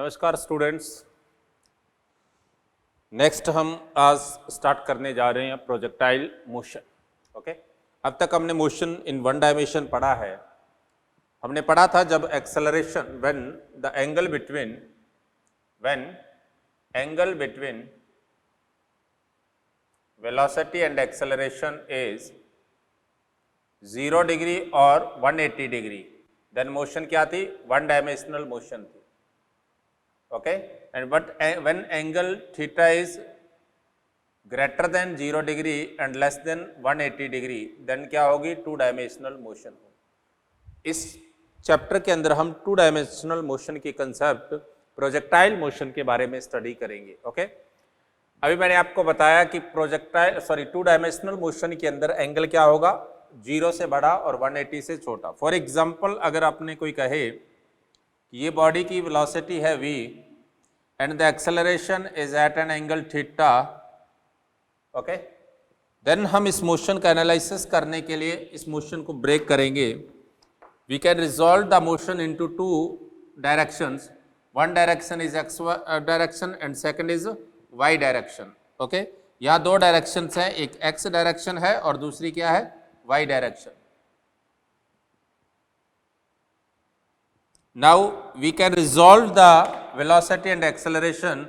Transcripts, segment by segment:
नमस्कार students. Next हम आज स्टार्ट करने जा रहे हैं प्रोजेक्टाइल मोशन। ओके, अब तक हमने मोशन इन वन डायमेंशन पढ़ा है। हमने पढ़ा था जब acceleration when angle between velocity and acceleration is 0 degree और 180 डिग्री, देन मोशन क्या थी? वन डायमेंशनल मोशन थी। Okay, and but when angle theta is greater than 0 degree and less than 180 degree, then क्या होगी? टू डायमेंशनल मोशन हो। इस chapter के अंदर हम टू डायमेंशनल मोशन की कंसेप्ट प्रोजेक्टाइल मोशन के बारे में स्टडी करेंगे। ओके, अभी मैंने आपको बताया कि टू डायमेंशनल मोशन के अंदर एंगल क्या होगा? 0 से बड़ा और 180 से छोटा। फॉर एग्जाम्पल, अगर आपने कोई कहे ये बॉडी की वेलोसिटी है v and the acceleration is at an angle theta, okay, then हम इस मोशन का एनालिसिस करने के लिए इस मोशन को ब्रेक करेंगे। we can resolve the motion into two directions. one direction is x direction and second is y direction. okay, यहाँ दो डायरेक्शंस हैं, एक x डायरेक्शन है और दूसरी क्या है? y direction. Now we can resolve the velocity and acceleration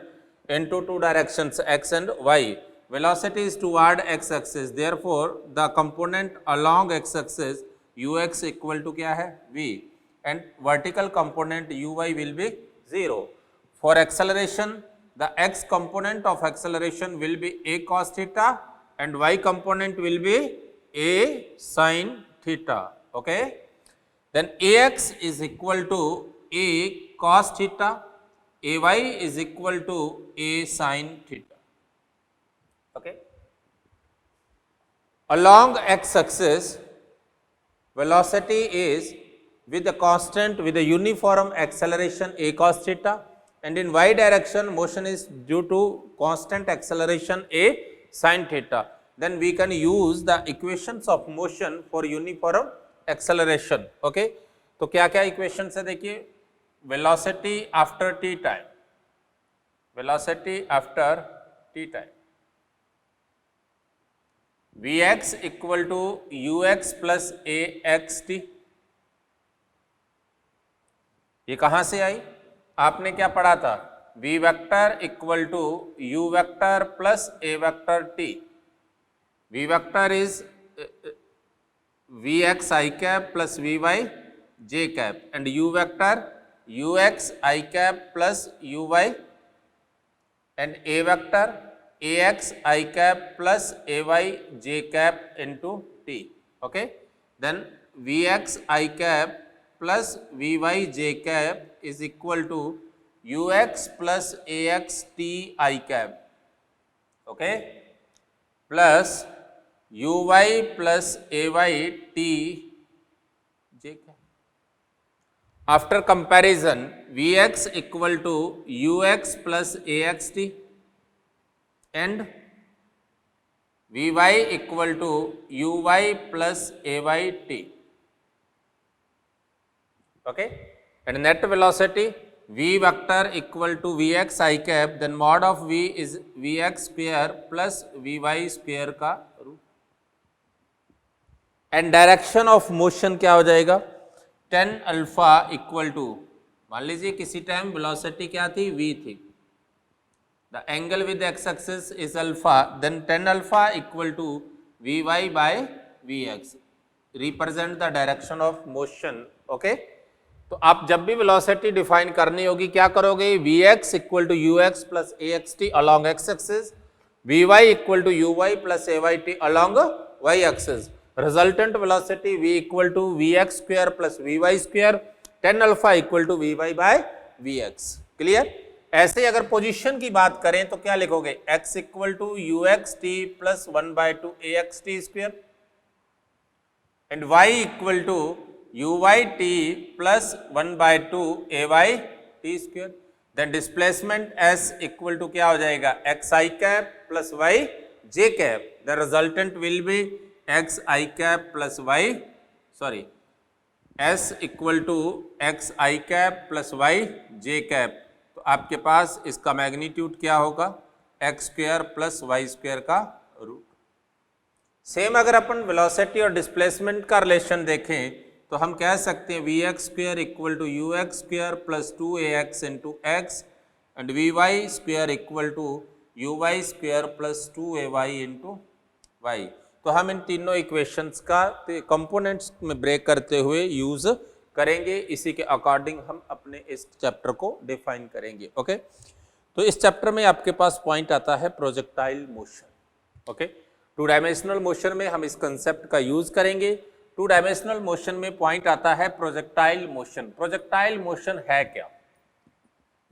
into two directions, x and y. Velocity is toward x-axis, therefore the component along x-axis ux equal to क्या है? v, and vertical component uy will be 0. For acceleration, the x component of acceleration will be a cos theta and y component will be a sin theta. Okay. Then ax is equal to a cos theta, ay is equal to a sin theta. Okay. Along x-axis, velocity is with the constant with a uniform acceleration a cos theta, and in y direction motion is due to constant acceleration a sin theta. Then we can use the equations of motion for uniform acceleration. Okay, तो क्या क्या equation है? देखिए, velocity after T time, velocity after T time, V X equal to you X plus A X T. ये कहां से आई? आपने क्या पढ़ा था? V vector equal to U vector plus A vector T. V vector is Vx I cap plus Vy j cap and u vector Ux I cap plus Uy and a vector Ax I cap plus Ay j cap into t. Okay, then Vx I cap plus Vy j cap is equal to Ux plus Ax t I cap. Okay, plus uy plus ay t j cap. After comparison, vx equal to ux plus axt and vy equal to uy plus ayt. Okay, and net velocity v vector equal to vx I cap, then mod of v is vx square plus vy square का रूट। And direction of motion क्या हो जाएगा? tan alpha equal to, मान लीजिए किसी time velocity क्या थी? v थी, the angle with X axis is alpha, then tan alpha equal to vy by vx, represent the direction of motion. Okay, तो आप जब भी वेलोसिटी डिफाइन करनी होगी क्या करोगे? vx equal to ux plus axt along x axis, vy equal to uy plus ayt along y axis. Resultant velocity v equal to vx square plus vy square, tan alpha equal to vy by vx। Clear? ऐसे ही अगर position की बात करें तो क्या लिखोगे? x equal to ux t plus 1/2 ax t square and y equal to uy t plus 1/2 ay t square. Then displacement s equal to क्या हो जाएगा? x I cap plus y j cap. The resultant will be x I cap plus y, sorry s equal to x I cap plus y j cap. तो आपके पास इसका magnitude क्या होगा, x square plus Y square का root. Same अगर अपन velocity और डिस्प्लेसमेंट का रिलेशन देखें तो हम कह सकते हैं v x square equal to you x square plus 2ax into x and v y square equal to u y square plus 2ay into y. तो हम इन तीनों इक्वेशंस का कंपोनेंट्स में ब्रेक करते हुए यूज करेंगे, इसी के अकॉर्डिंग हम अपने इस चैप्टर को डिफाइन करेंगे। ओके, तो इस चैप्टर में आपके पास पॉइंट आता है projectile motion. Okay, two dimensional motion में हम इस कंसेप्ट का यूज करेंगे। टू डायमेंशनल मोशन में पॉइंट आता है प्रोजेक्टाइल मोशन। प्रोजेक्टाइल मोशन है क्या?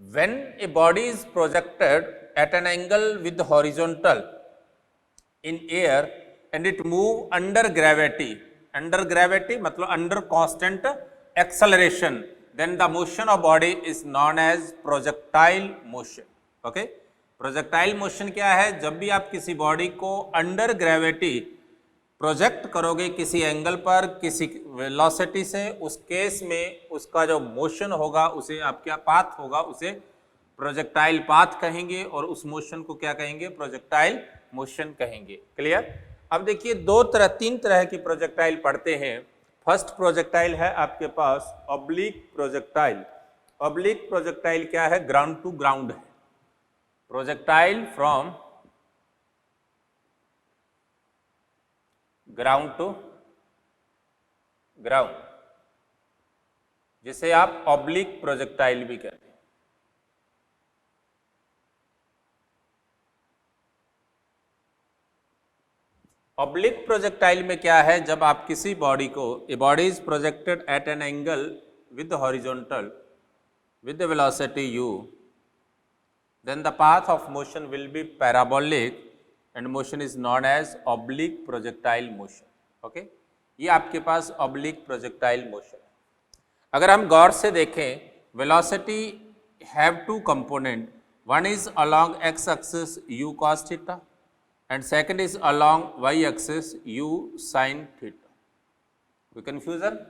When a body is projected at an angle with horizontal in air and it move under gravity मतलब under constant acceleration, then the motion of body is known as projectile motion. Okay, projectile motion क्या है? जब भी आप किसी body को under gravity project करोगे किसी एंगल पर किसी वेलोसिटी से, उस केस में उसका जो मोशन होगा, उसे आप क्या पाथ होगा, उसे प्रोजेक्टाइल पाथ कहेंगे और उस मोशन को क्या कहेंगे? प्रोजेक्टाइल मोशन कहेंगे। क्लियर? अब देखिए तीन तरह की प्रोजेक्टाइल पढ़ते हैं। फर्स्ट प्रोजेक्टाइल है आपके पास ऑब्लिक प्रोजेक्टाइल। ऑब्लिक प्रोजेक्टाइल क्या है? ग्राउंड टू ग्राउंड है। Projectile from ground to ground, जिसे आप ऑब्लिक प्रोजेक्टाइल भी कहते हैं। ऑब्लिक प्रोजेक्टाइल में क्या है? जब आप किसी बॉडी को, ए body is projected at an angle with horizontal with the velocity u, then the path of motion will be parabolic and motion is known as oblique projectile motion. Okay? ये आपके पास oblique projectile motion है। अगर हम गौर से देखें, velocity have two component, one is along x axis u cos theta and second is along y axis u sin theta. कोई confusion?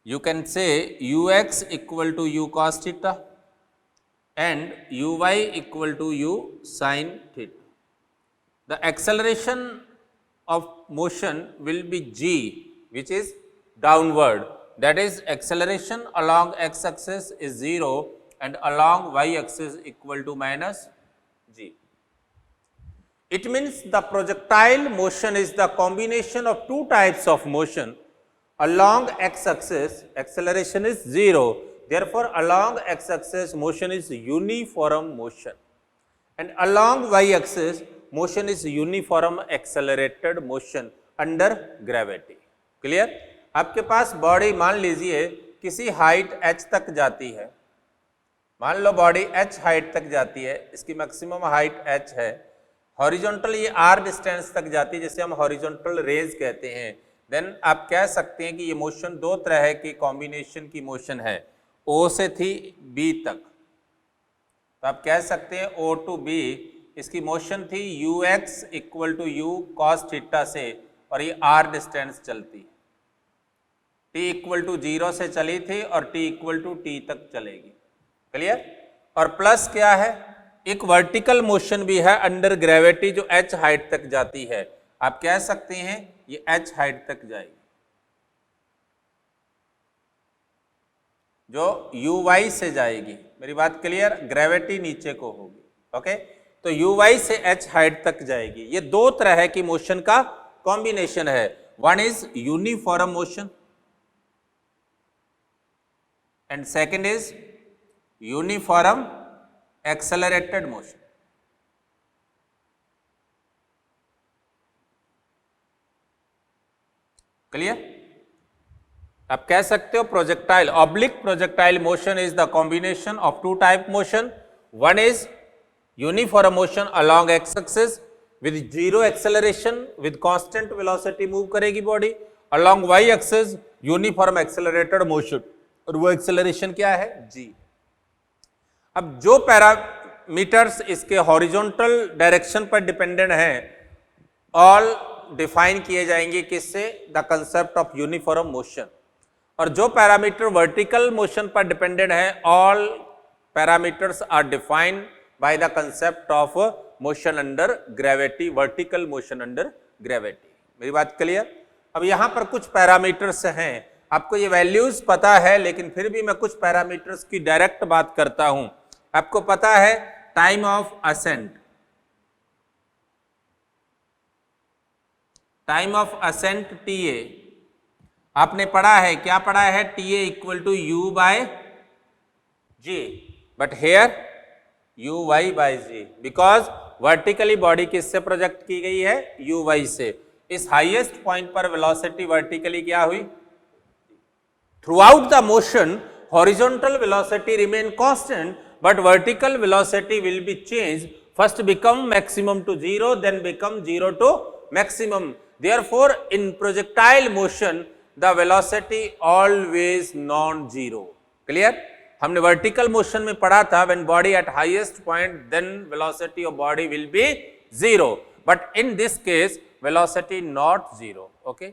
You can say ux equal to u cos theta and uy equal to u sin theta. The acceleration of motion will be g, which is downward. That is, acceleration along x axis is 0 and along y axis equal to minus g. It means the projectile motion is the combination of two types of motion. Along x axis acceleration is 0, therefore along x axis motion is uniform motion, and along y axis motion is uniform accelerated motion under gravity. Clear? आपके पास body मान लीजिए किसी height h तक जाती है, मान लो body h height तक जाती है, इसकी मैक्सिमम हाइट h है, हॉरिजॉन्टल ये r डिस्टेंस तक जाती है जिसे हम हॉरिजॉन्टल रेज कहते हैं। देन आप कह सकते हैं कि ये मोशन दो तरह की कॉम्बिनेशन की मोशन है, O से थी B तक, तो आप कह सकते हैं O टू B, इसकी मोशन थी ux equal to u cos theta से और ये r डिस्टेंस चलती है, t इक्वल टू 0 से चली थी और t इक्वल टू t तक चलेगी। क्लियर? और प्लस क्या है? एक वर्टिकल मोशन भी है अंडर ग्रेविटी जो h हाइट तक जाती है, आप कह सकते हैं ये h हाइट तक जाएगी, जो uy से जाएगी। मेरी बात क्लियर? ग्रेविटी नीचे को होगी। ओके, तो uy से h हाइट तक जाएगी। ये दो तरह की मोशन का कॉम्बिनेशन है, one is uniform motion and second is uniform accelerated motion. Clear? आप कह सकते हो projectile, oblique projectile motion is the combination of two type motion, one is uniform motion along x axis with zero acceleration with constant velocity move करेगी body, along Y axis uniform accelerated motion, और वो acceleration क्या है? g। अब जो parameters इसके horizontal direction पर dependent हैं, ऑल डिफाइन किए जाएंगे किससे? The concept of uniform motion. और जो पैरामीटर वर्टिकल मोशन पर डिपेंडेंट है, all parameters are defined by the concept of motion under gravity, vertical motion under gravity. मेरी बात क्लियर? अब यहां पर कुछ पैरामीटर्स हैं, आपको ये वैल्यूज पता है, लेकिन फिर भी मैं कुछ पैरामीटर्स की डायरेक्ट बात करता हूं। आपको पता है time of ascent, time of ascent T A, आपने पढ़ा है, क्या पढ़ा है? T A equal to u by g, but here u y by g, because vertically body किससे प्रोजेक्ट की गई है? यू वाई से। इस हाईएस्ट पॉइंट पर वेलोसिटी वर्टिकली क्या हुई? Throughout the motion horizontal velocity remain constant, but vertical velocity will be change, first become maximum to zero, then become zero to maximum. Therefore, in projectile motion, the velocity always non-zero. Clear? हमने vertical motion में पढ़ा था, when body at highest point, then velocity of body will be zero. But in this case, velocity not zero. Okay?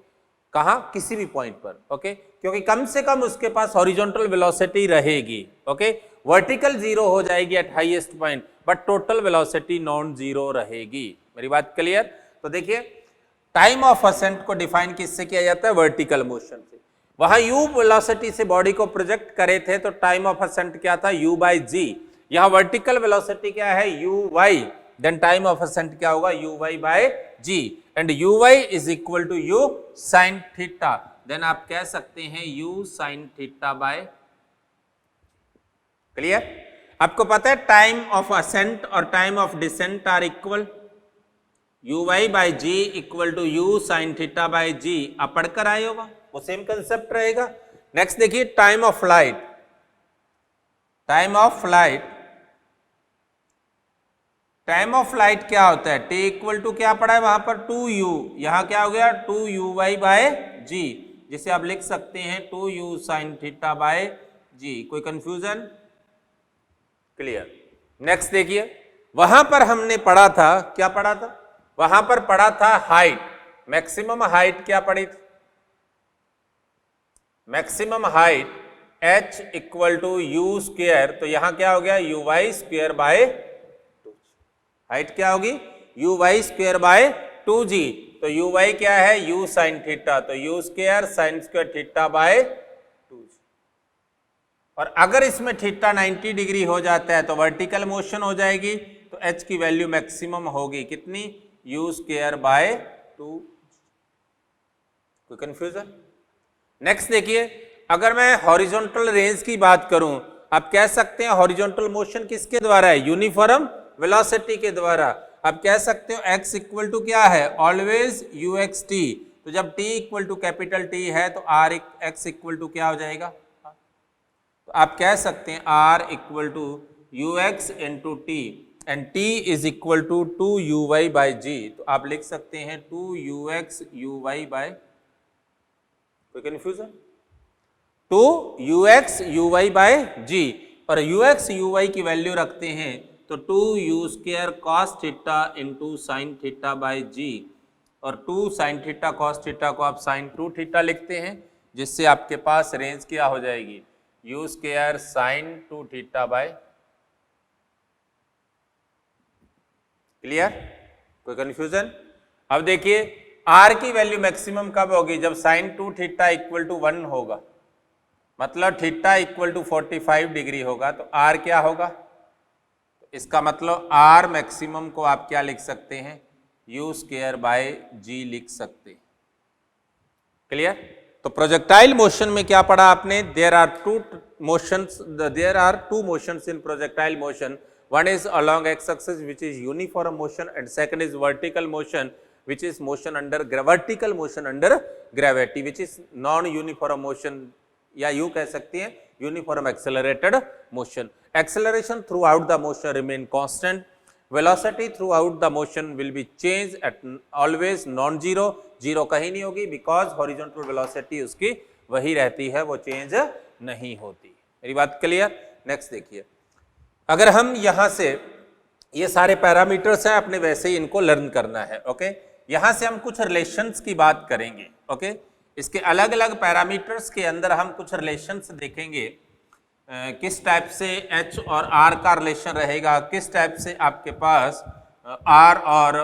कहाँ? किसी भी point पर. Okay? क्योंकि कम से कम उसके पास horizontal velocity रहेगी. Okay? Vertical zero हो जाएगी at highest point, but total velocity non-zero रहेगी. मेरी बात clear? तो देखिए, टाइम ऑफ असेंट को डिफाइन किससे किया जाता है? वर्टिकल मोशन से। वहां u वेलोसिटी से बॉडी को प्रोजेक्ट करे थे, तो टाइम ऑफ असेंट क्या था? u by g. यहां वर्टिकल वेलोसिटी क्या है? u y, then time of ascent क्या होगा? u y by g, and u y is equal to u sine theta, then आप कह सकते हैं u sine theta by. Clear? आपको पता है टाइम ऑफ असेंट और time of descent are equal, u y by g equal to u sine theta by g. आप पढ़कर आए होगा, वो सेम कंसेप्ट रहेगा। नेक्स्ट देखिए time of flight, time of flight, time of flight क्या होता है? टी इक्वल टू क्या पड़ा है वहां पर? 2u, यहां क्या हो गया? 2u वाई बाय जी, जिसे आप लिख सकते हैं 2u साइन थीटा बाय जी। कोई कंफ्यूजन? क्लियर? नेक्स्ट देखिए, वहां पर हमने पढ़ा था, क्या पढ़ा था? वहां पर पढ़ा था हाइट, मैक्सिमम हाइट क्या पढ़ी थी? Maximum height h equal to u square, तो यहां क्या हो गया? U y square by 2। Height क्या होगी? You y square bye 2g, तो यू वाई क्या है? यू साइन थीटा, तो you square sine square theta by 2g। और अगर इसमें थीटा 90 डिग्री हो जाता है तो वर्टिकल मोशन हो जाएगी, तो h की वैल्यू मैक्सिमम होगी कितनी? You square by 2। कोई कंफ्यूजन? नेक्स्ट देखिए, अगर मैं हॉरिजॉन्टल रेंज की बात करूं, आप कह सकते हैं हॉरिजॉन्टल मोशन किसके द्वारा है? यूनिफॉर्म वेलोसिटी के द्वारा। आप कह सकते हो x इक्वल टू क्या है? Always u x t. तो जब t equal to capital T है तो r x इक्वल टू क्या हो जाएगा? तो आप कह सकते हैं r equal to you x into t, and t is equal to 2u y by g. तो आप लिख सकते हैं 2ux uy बाय, कोई confusion? 2ux uy by g, और ux uy की वैल्यू रखते हैं तो 2u square cos theta into sine theta by g, और 2 साइन थीटा कॉस थीटा को आप साइन 2 थीटा लिखते हैं, जिससे आपके पास रेंज क्या हो जाएगी? u square sine 2 theta by. Clear? कोई कंफ्यूजन? अब देखिए r की वैल्यू मैक्सिमम कब होगी? जब साइन 2 थीटा इक्वल टू 1 होगा, मतलब थीटा इक्वल टू 45 डिग्री होगा, तो r क्या होगा? तो इसका मतलब r मैक्सिमम को आप क्या लिख सकते हैं? u स्क्वायर बाय जी लिख सकते हैं। क्लियर? तो प्रोजेक्टाइल मोशन में क्या पढ़ा आपने? There are two motions in projectile motion. One is along x-axis, which is uniform motion, and second is vertical motion, which is motion under vertical motion under gravity, which is non-uniform motion, या you कह सकते हैं uniform accelerated motion. Acceleration throughout the motion remain constant. Velocity throughout the motion will be changed at always non-zero. Zero कहीं नहीं होगी, because horizontal velocity उसकी वही रहती है, वो चेंज नहीं होती। मेरी बात क्लियर? नेक्स्ट देखिए, अगर हम यहां से ये सारे पैरामीटर्स हैं, आपने वैसे ही इनको लर्न करना है। ओके, यहां से हम कुछ रिलेशंस की बात करेंगे। ओके, इसके अलग अलग पैरामीटर्स के अंदर हम कुछ रिलेशंस देखेंगे किस टाइप से h और r का रिलेशन रहेगा, किस टाइप से आपके पास r और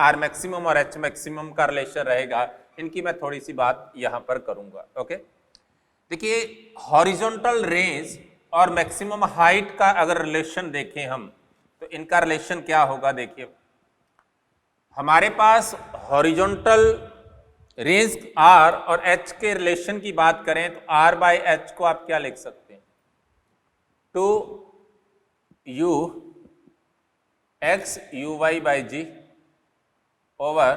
r मैक्सिमम और h मैक्सिमम का रिलेशन रहेगा, इनकी मैं थोड़ी सी बात यहाँ पर करूँगा। ओके, देखिए हॉरिजॉन्टल रेंज और मैक्सिमम हाइट का अगर रिलेशन देखें हम, तो इनका रिलेशन क्या होगा। देखिए हमारे पास हॉरिजॉन्टल रेंज r और h के रिलेशन की बात करें तो r बाई एच को आप क्या लिख सकते हैं, 2u x u y by g over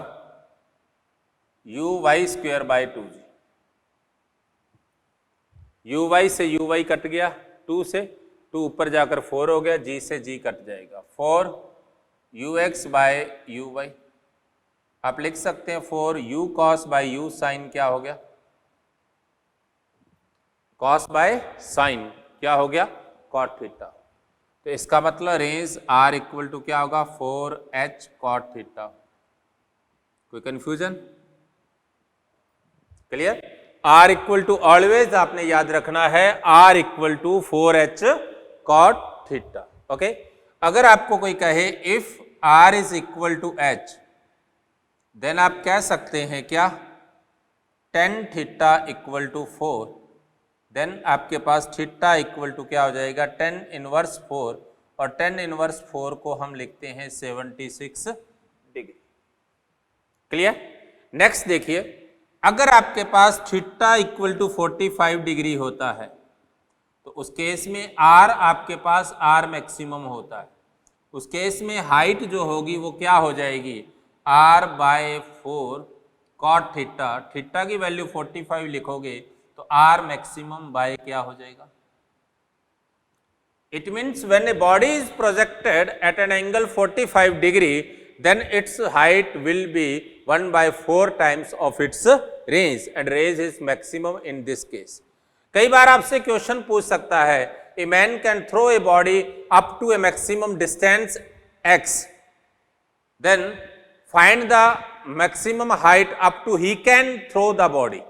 u y square by 2g। u y से u y कट गया, 2 से 2 ऊपर जाकर 4 हो गया, g से g कट जाएगा, 4 u x by u y। आप लिख सकते हैं 4 u cos by u sine क्या हो गया, cos बाय साइन क्या हो गया, cot थीटा। तो इसका मतलब रेंज r इक्वल टू क्या होगा, 4h cot थीटा। कोई confusion, clear. r equal to always आपने याद रखना है r equal to 4h cot theta. Okay, अगर आपको कोई कहे if r is equal to h, then आप कह सकते हैं क्या, tan theta equal to 4, then आपके पास थीटा इक्वल टू क्या हो जाएगा, tan इनवर्स 4, और tan इनवर्स 4 को हम लिखते हैं 76 डिग्री। क्लियर। नेक्स्ट देखिए, अगर आपके पास थीटा इक्वल टू 45 डिग्री होता है तो उस केस में r आपके पास r मैक्सिमम होता है, उस केस में हाइट जो होगी वो क्या हो जाएगी, r by 4 cot theta, theta की वैल्यू 45 लिखोगे तो r मैक्सिमम बाय क्या हो जाएगा। It means when a body is projected at an angle 45 degree, then its height will be 1/4 times of its range and range is maximum in this case. कई बार आपसे question पूछ सकता है, a man can throw a body up to a maximum distance x, then find the maximum height up to he can throw the body.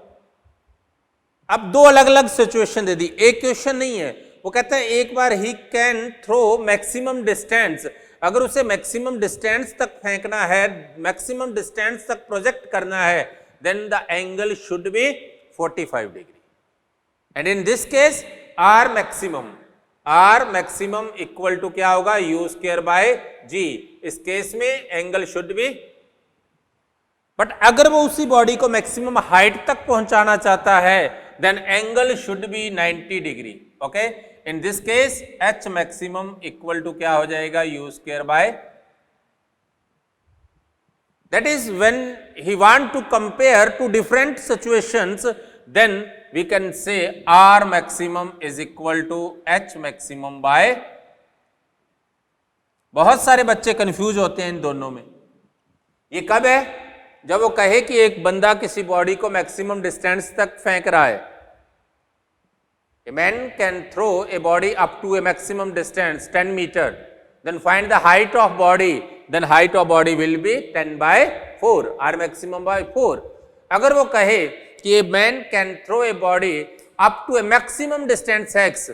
अब दो अलग अलग situation दे दी, एक क्वेश्चन नहीं है, वो कहता है एक बार ही कैन थ्रो मैक्सिमम डिस्टेंस, अगर उसे मैक्सिमम डिस्टेंस तक फेंकना है, मैक्सिमम डिस्टेंस तक प्रोजेक्ट करना है, then the angle should be 45 degree, and in this case R maximum equal to क्या होगा, यू स्क्वायर बाय जी। इस केस में एंगल शुड बी, बट अगर वो उसी बॉडी को मैक्सिमम हाइट तक पहुंचाना चाहता है, then angle should be 90 degree. Okay, in this case h maximum equal to क्या हो जाएगा, u square by, that is when he want to compare two different situations, then we can say r maximum is equal to h maximum by. बहुत सारे बच्चे confuse होते हैं इन दोनों में। ये कब है, जब वो कहे कि एक बंदा किसी बॉडी को मैक्सिमम डिस्टेंस तक फेंक रहा है, a man can throw a body up to a maximum distance 10 meter, then find the height of body, then height of body will be 10 by 4, r maximum by 4। अगर वो कहे कि a man can throw a body up to a maximum distance x,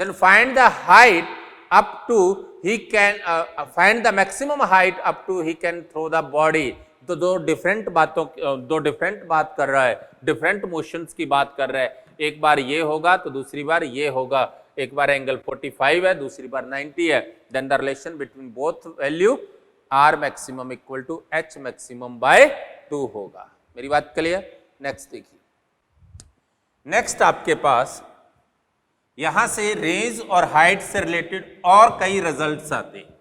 then find the height up to he can find the maximum height up to he can throw the body, तो दो different बात कर रहा है, different motions की बात कर रहा है। एक बार ये होगा तो दूसरी बार ये होगा, एक बार एंगल 45 है, दूसरी बार 90 है, then the relation between both value R maximum equal to H maximum by 2 होगा। मेरी बात क्लियर। नेक्स्ट देखिए, नेक्स्ट आपके पास यहां से रेंज और हाइट से रिलेटेड और कई रिजल्ट्स आते हैं।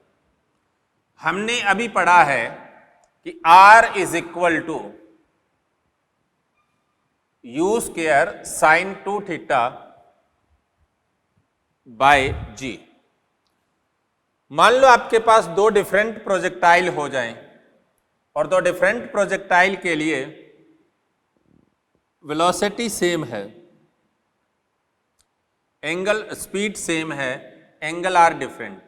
हमने अभी पढ़ा है कि r is equal to u square sine 2 theta by g. मान लो आपके पास दो डिफरेंट प्रोजेक्टाइल हो जाएं और दो डिफरेंट प्रोजेक्टाइल के लिए वेलोसिटी सेम है, एंगल स्पीड सेम है, angle are different,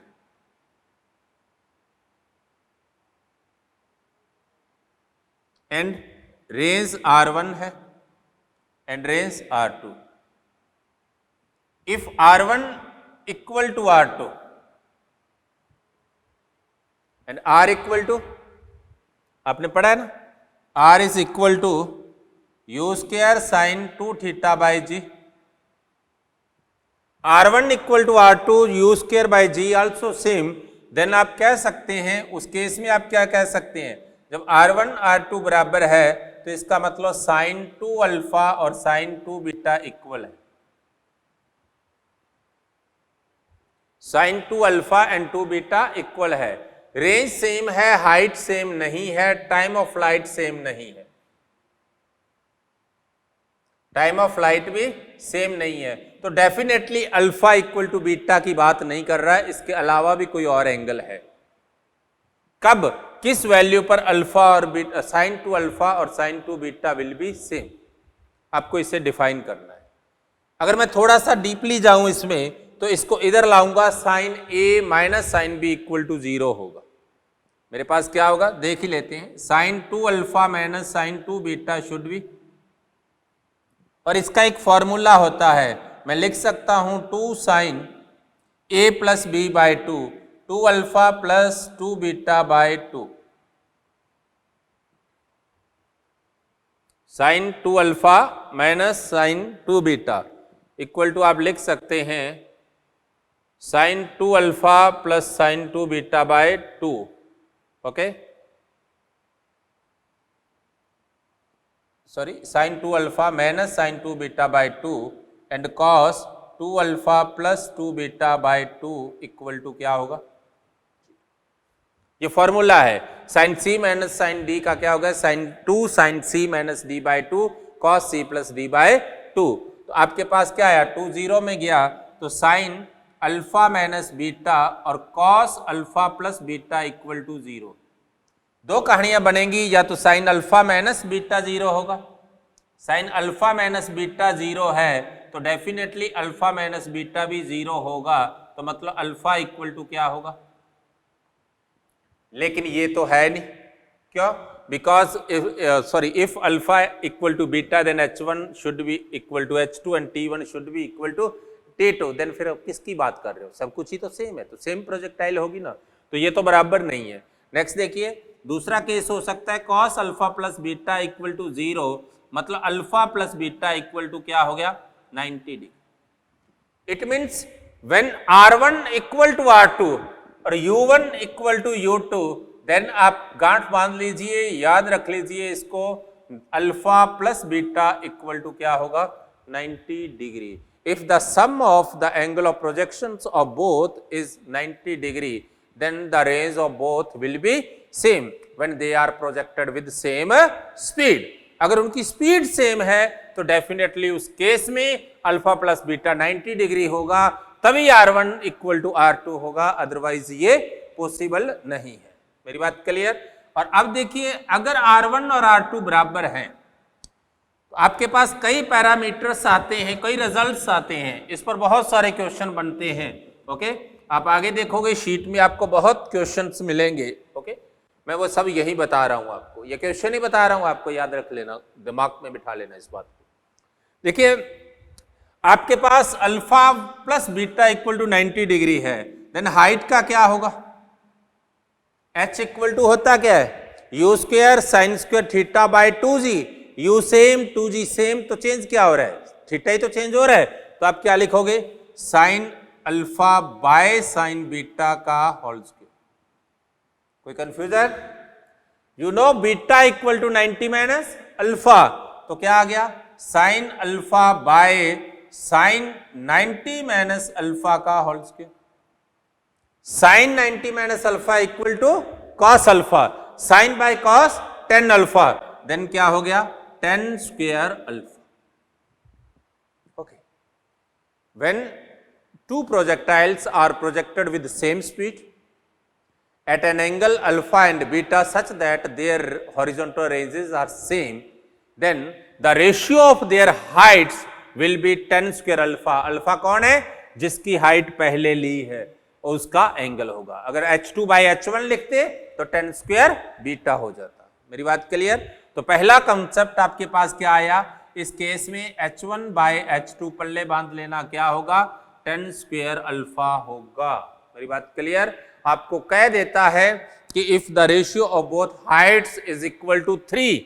and range r1 है and range r2। if R1 equal to R2 and R equal to, आपने पढ़ा है ना, R is equal to U square sin 2 theta by G, R1 equal to R2 U square by G also same, then आप कह सकते हैं, उस case में आप क्या कह सकते हैं, जब R1 R2 बराबर है तो इसका मतलब साइन 2 अल्फा और साइन 2 बीटा इक्वल है, साइन 2 अल्फा एंड 2 बीटा इक्वल है, रेंज सेम है, हाइट सेम नहीं है, टाइम ऑफ फ्लाइट सेम नहीं है, टाइम ऑफ फ्लाइट भी सेम नहीं है, तो definitely alpha equal to beta की बात नहीं कर रहा है, इसके अलावा भी कोई और एंगल है। कब, किस वैल्यू पर अल्फा और बीटा, साइन 2 अल्फा और sine 2 beta will be same, आपको इसे डिफाइन करना है। अगर मैं थोड़ा सा डीपली जाऊं इसमें तो इसको इधर लाऊंगा, sine A minus sine B equal to 0 होगा, मेरे पास क्या होगा देख ही लेते हैं, sine 2 alpha minus sine 2 beta should be, और इसका एक फॉर्मूला होता है, मैं लिख सकता हूं 2 sine A plus B by 2, 2 alpha plus 2 beta by 2, sine 2 alpha minus sine 2 beta equal to आप लिख सकते हैं sine 2 alpha plus sine 2 beta by 2, okay, sorry sine 2 alpha minus sine 2 beta by 2 and cos 2 alpha plus 2 beta by 2 equal to क्या होगा, ये formula है, sine C minus sign D का क्या होगा, sine 2 sine C minus D by 2 cos C plus D by 2, तो आपके पास क्या आया, 2 0 में गया तो साइन अल्फा माइनस बीटा और cos alpha plus beta equal to 0, दो कहानियां बनेंगी, या तो साइन अल्फा माइनस बीटा 0 होगा, साइन अल्फा माइनस बीटा 0 है तो डेफिनेटली अल्फा माइनस बीटा भी 0 होगा, तो मतलब अल्फा इक्वल टू क्या होगा, लेकिन ये तो है नहीं, क्यों, because sorry if alpha equal to beta then H1 should be equal to H2 and T1 should be equal to T2, then फिर आप किसकी बात कर रहे हो, सब कुछ ही तो सेम है, तो सेम प्रोजेक्टाइल होगी ना, तो ये तो बराबर नहीं है। नेक्स्ट देखिए, दूसरा केस हो सकता है cos alpha plus beta equal to 0, मतलब alpha plus beta equal to क्या हो गया 90 degree, it means when R1 equal to R2 और U1 equal to U2, then आप गांठ बांध लीजिए, याद रख लीजिए इसको, alpha plus beta equal to क्या होगा 90 degree, if the sum of the angle of projections of both is 90 degree, then the range of both will be same when they are projected with same speed, अगर उनकी speed same है तो definitely उस case में alpha plus beta 90 degree होगा, तभी R1 equal to R2 होगा, otherwise ये पॉसिबल नहीं है, मेरी बात क्लियर। और अब देखिए, अगर R1 और R2 बराबर हैं तो आपके पास कई पैरामीटर्स आते हैं, कई रिजल्ट्स आते हैं, इस पर बहुत सारे क्वेश्चन बनते हैं, ओके, आप आगे देखोगे शीट में आपको बहुत क्वेश्चंस मिलेंगे, ओके, मैं वो सब यही बता रहा हूं आपको, ये क्वेश्चन ही बता रहा हूं आपको, याद रख लेना, दिमाग में बिठा लेना इस बात को। देखिए, आपके पास alpha plus beta equal to 90 degree है, देन हाइट का क्या होगा, h इक्वल टू होता क्या है, u square sine square theta by 2g, u same 2g same, तो चेंज क्या हो रहा है, थीटा ही तो चेंज हो रहा है, तो आप क्या लिखोगे, sine alpha by sine beta का होल स्क्वायर, कोई confusion, you know beta equal to 90 minus alpha, तो क्या आ गया, sine alpha by sine 90 minus alpha का whole square, sine 90 minus alpha equal to cos alpha, sine by cos 10 alpha, देन क्या हो गया 10 square alpha, okay. When two projectiles are projected with same speed at an angle alpha and beta such that their horizontal ranges are same, then the ratio of their heights will be 10 square alpha, alpha कौन है, जिसकी height पहले ली है उसका angle होगा, अगर h2 by h1 लिखते तो 10 स्क्वायर बीटा हो जाता, मेरी बात क्लियर। तो पहला कंसेप्ट आपके पास क्या आया, इस केस में H1 बाय H2 पल्ले बांध लेना, क्या होगा 10 स्क्वायर अल्फा होगा। मेरी बात क्लियर? आपको कह देता है कि if the ratio of both heights is equal to 3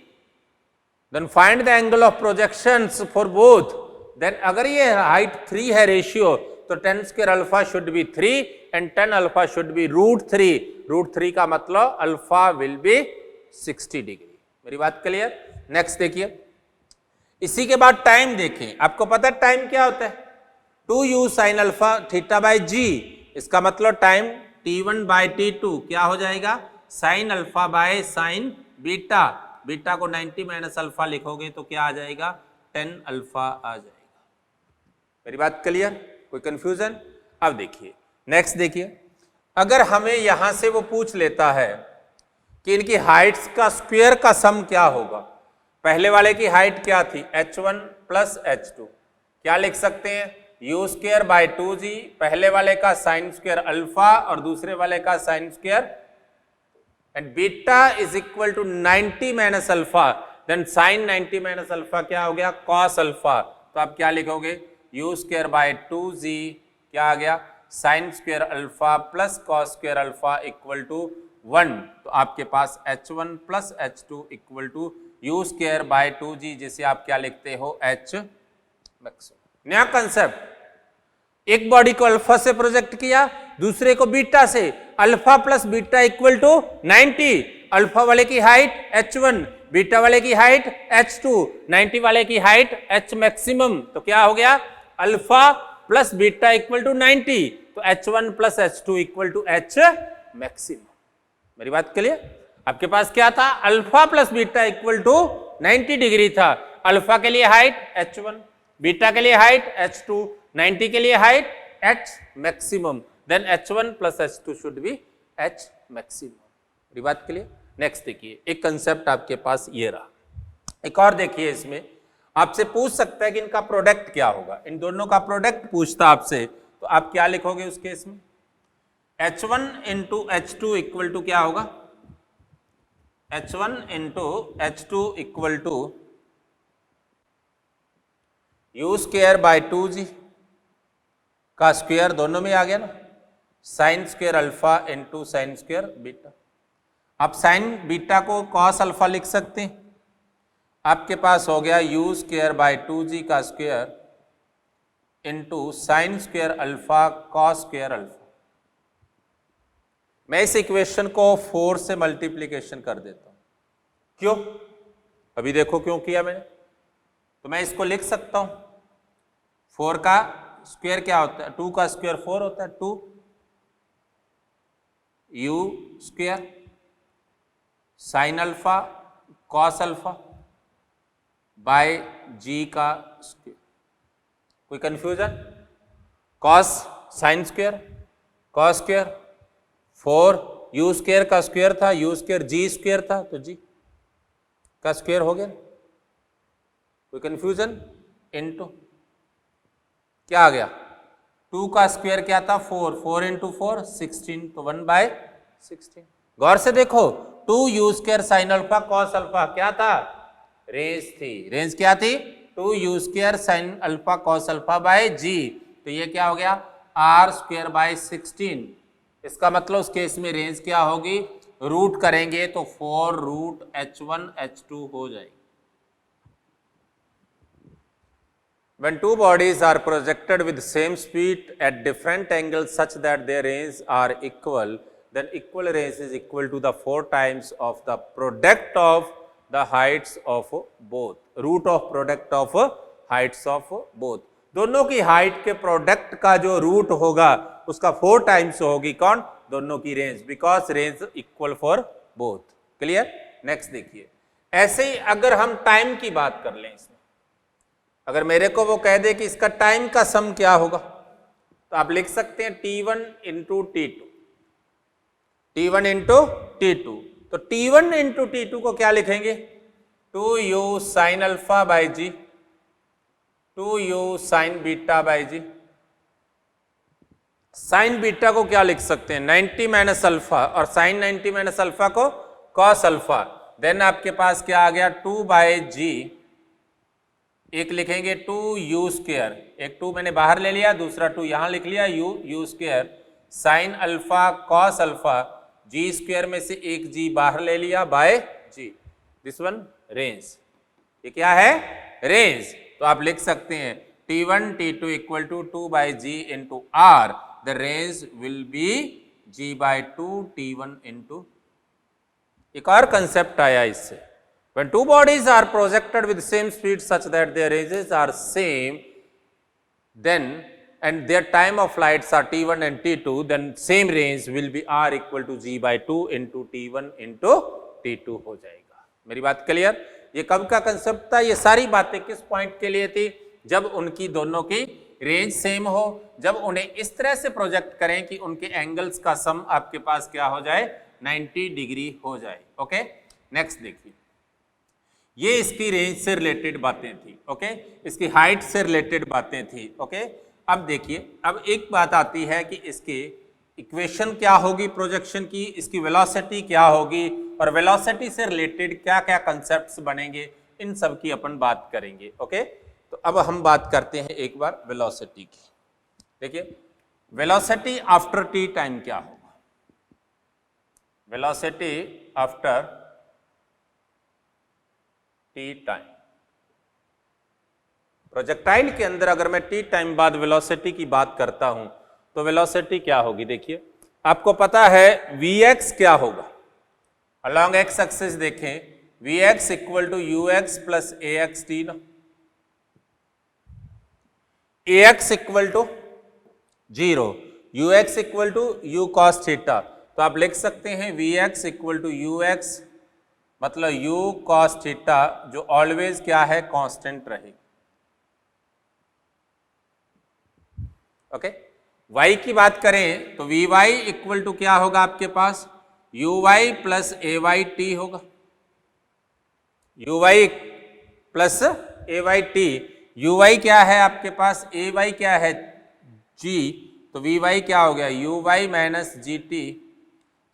then find the angle of projections for both. Then अगर ये हाइट 3 है रेशियो, तो 10 square alpha should be 3 and 10 alpha should be √3। √3 का मतलब अल्फा विल बी 60 डिग्री। मेरी बात clear? Next देखिए, इसी के बाद टाइम देखें। आपको पता है टाइम क्या होता है? 2u sine alpha theta by g. इसका मतलब टाइम t1 बाय t2 क्या हो जाएगा? Sine alpha by sine beta. Beta को 90 माइनस अल्फा लिखोगे तो क्या आ जाएगा? 10 अल्फा आ जाएगा। मेरी बात क्लियर? कोई कंफ्यूजन? अब देखिए नेक्स्ट देखिए, अगर हमें यहां से वो पूछ लेता है कि इनकी हाइट्स का स्क्वायर का सम क्या होगा। पहले वाले की हाइट क्या थी? h1 plus h2। क्या लिख सकते हैं? u square by 2g। पहले वाले का साइन स्क्वायर अल्फा और दूसरे वाले का sine square, and beta is equal to 90 minus alpha. Then sine 90 minus alpha क्या हो गया? Cos alpha. तो आप क्या लिखोगे? u स्क्वायर बाय 2g क्या आ गया? Sine square alpha plus cos square alpha equal to 1। तो आपके पास h1 plus h2 equal to u square by 2g, जिसे आप क्या लिखते हो? h maximum. नया कंसेप्ट, एक बॉडी को अल्फा से प्रोजेक्ट किया, दूसरे को बीटा से। Alpha plus beta equal to 90। Alpha वाले की हाइट h1, बीटा वाले की हाइट h2, 90 वाले की हाइट h मैक्सिमम। तो क्या हो गया? Alpha plus beta equal to 90। तो h1 plus h2 equal to h maximum. मेरी बात क्लियर? आपके पास क्या था? Alpha plus beta equal to 90 degree था। अल्फा के लिए हाइट h1, बीटा के लिए हाइट h2, 90 के लिए height h maximum. Then h1 plus h2 should be h maximum. मेरी बात क्लियर? नेक्स्ट देखिए, एक कंसेप्ट आपके पास ये रहा। एक और देखिए, इसमें आपसे पूछ सकता है कि इनका प्रोडक्ट क्या होगा। इन दोनों का प्रोडक्ट पूछता आपसे, तो आप क्या लिखोगे उस केस में? h1 into h2 equal to क्या होगा? h1 into h2 equal to u square by 2g का स्क्वायर, दोनों में आ गया ना, sine square alpha into sine square beta. आप साइन बीटा को कॉस अल्फा लिख सकते हैं। आपके पास हो गया u स्क्वायर बाय 2g का square into sine square alpha cos square alpha. मैं इस इक्वेशन को 4 से मल्टीप्लीकेशन कर देता हूं। क्यों? अभी देखो क्यों किया मैंने। तो मैं इसको लिख सकता हूं, 4 का स्क्वायर क्या होता है? 2 का स्क्वायर 4 होता है। 2 u square sine alpha cos alpha by g का स्क्वायर। कोई confusion? Cos sine square cos square 4 u square का स्क्वायर था, u स्क्वायर g स्क्वायर था, तो g का स्क्वायर हो गया। कोई कंफ्यूजन? इनटू क्या आ गया? 2 का स्क्वायर क्या था? 4, 4 इंटू 4 16, तो 1/16। गौर से देखो, 2u square sine alpha cos alpha क्या था? रेंज थी। रेंज क्या थी? 2u square sine alpha cos alpha by g। तो ये क्या हो गया? r square by 16। इसका मतलब उस केस में रेंज क्या होगी? रूट करेंगे तो 4 रूट h1 h2 हो जाएगी। When two bodies are projected with same speed at different angles such that their ranges are equal, then equal range is equal to the 4 times of the product of the heights of both, root of product of heights of both। दोनों की height के product का जो root होगा उसका 4 times होगी कौन? दोनों की range, because range equal for both. Clear? Next देखिए, ऐसे ही अगर हम टाइम की बात कर लें, इसमें अगर मेरे को वो कह दे कि इसका टाइम का सम क्या होगा, तो आप लिख सकते हैं t1 into t2, t1 into t2। तो t1 इंटू t2 को क्या लिखेंगे? 2u sine alpha by g, 2u sine beta by g. Sine beta को क्या लिख सकते हैं? 90 माइनस अल्फा, और साइन 90 माइनस अल्फा को कॉस अल्फा। देन आपके पास क्या आ गया? 2 बाई जी एक लिखेंगे 2u², एक 2 मैंने बाहर ले लिया, दूसरा 2 यहां लिख लिया, u² sine alpha cos alpha, g² में से एक g बाहर ले लिया by g, this one range. ये क्या है? रेंज। तो आप लिख सकते हैं T1 T2 equal to 2 by g into r, the range will be g/2 T1 into. एक और कंसेप्ट आया इससे, when two bodies are projected with same speed such that their ranges are same, then and their time of flights are T1 and T2, then same range will be r equal to g/2 into T1 into T2 हो जाएगा। मेरी बात clear? ये कब का concept था? ये सारी बातें किस पॉइंट के लिए थी? जब उनकी दोनों की रेंज सेम हो, जब उन्हें इस तरह से प्रोजेक्ट करें कि उनके एंगल्स का सम आपके पास क्या हो जाए? 90 डिग्री हो जाए। ओके, नेक्स्ट देखिए, ये इसकी रेंज से रिलेटेड बातें थी। ओके, इसकी हाइट से रिलेटेड बातें थी। ओके, अब देखिए, अब एक बात आती है कि इसकी इक्वेशन क्या होगी प्रोजेक्शन की, इसकी वेलोसिटी क्या होगी, और वेलोसिटी से रिलेटेड क्या क्या कंसेप्ट्स बनेंगे, इन सब की अपन बात करेंगे। ओके, तो अब हम बात करते हैं एक बार वेलोसिटी की। देखिए, वेलोसिटी आफ्टर टी टाइम क्या होगा? Velocity after T time, projectile के अंदर अगर मैं टी टाइम बाद वेलोसिटी की बात करता हूं तो वेलोसिटी क्या होगी? देखिए, आपको पता है Vx क्या होगा? अलोंग एक्स एक्सिस देखें, Vx equal to ux plus ax t ना, ax equal to 0, ux equal to u cos theta. तो आप लिख सकते हैं Vx इक्वल टू ux मतलब u cos थीटा, जो ऑलवेज क्या है? कांस्टेंट रहेगी। ओके, y की बात करें तो Vy इक्वल टू क्या होगा आपके पास? uy प्लस ay t होगा, uy plus ay t। uy क्या है आपके पास? ay क्या है? g, तो Vy क्या हो गया? uy माइनस जी टी,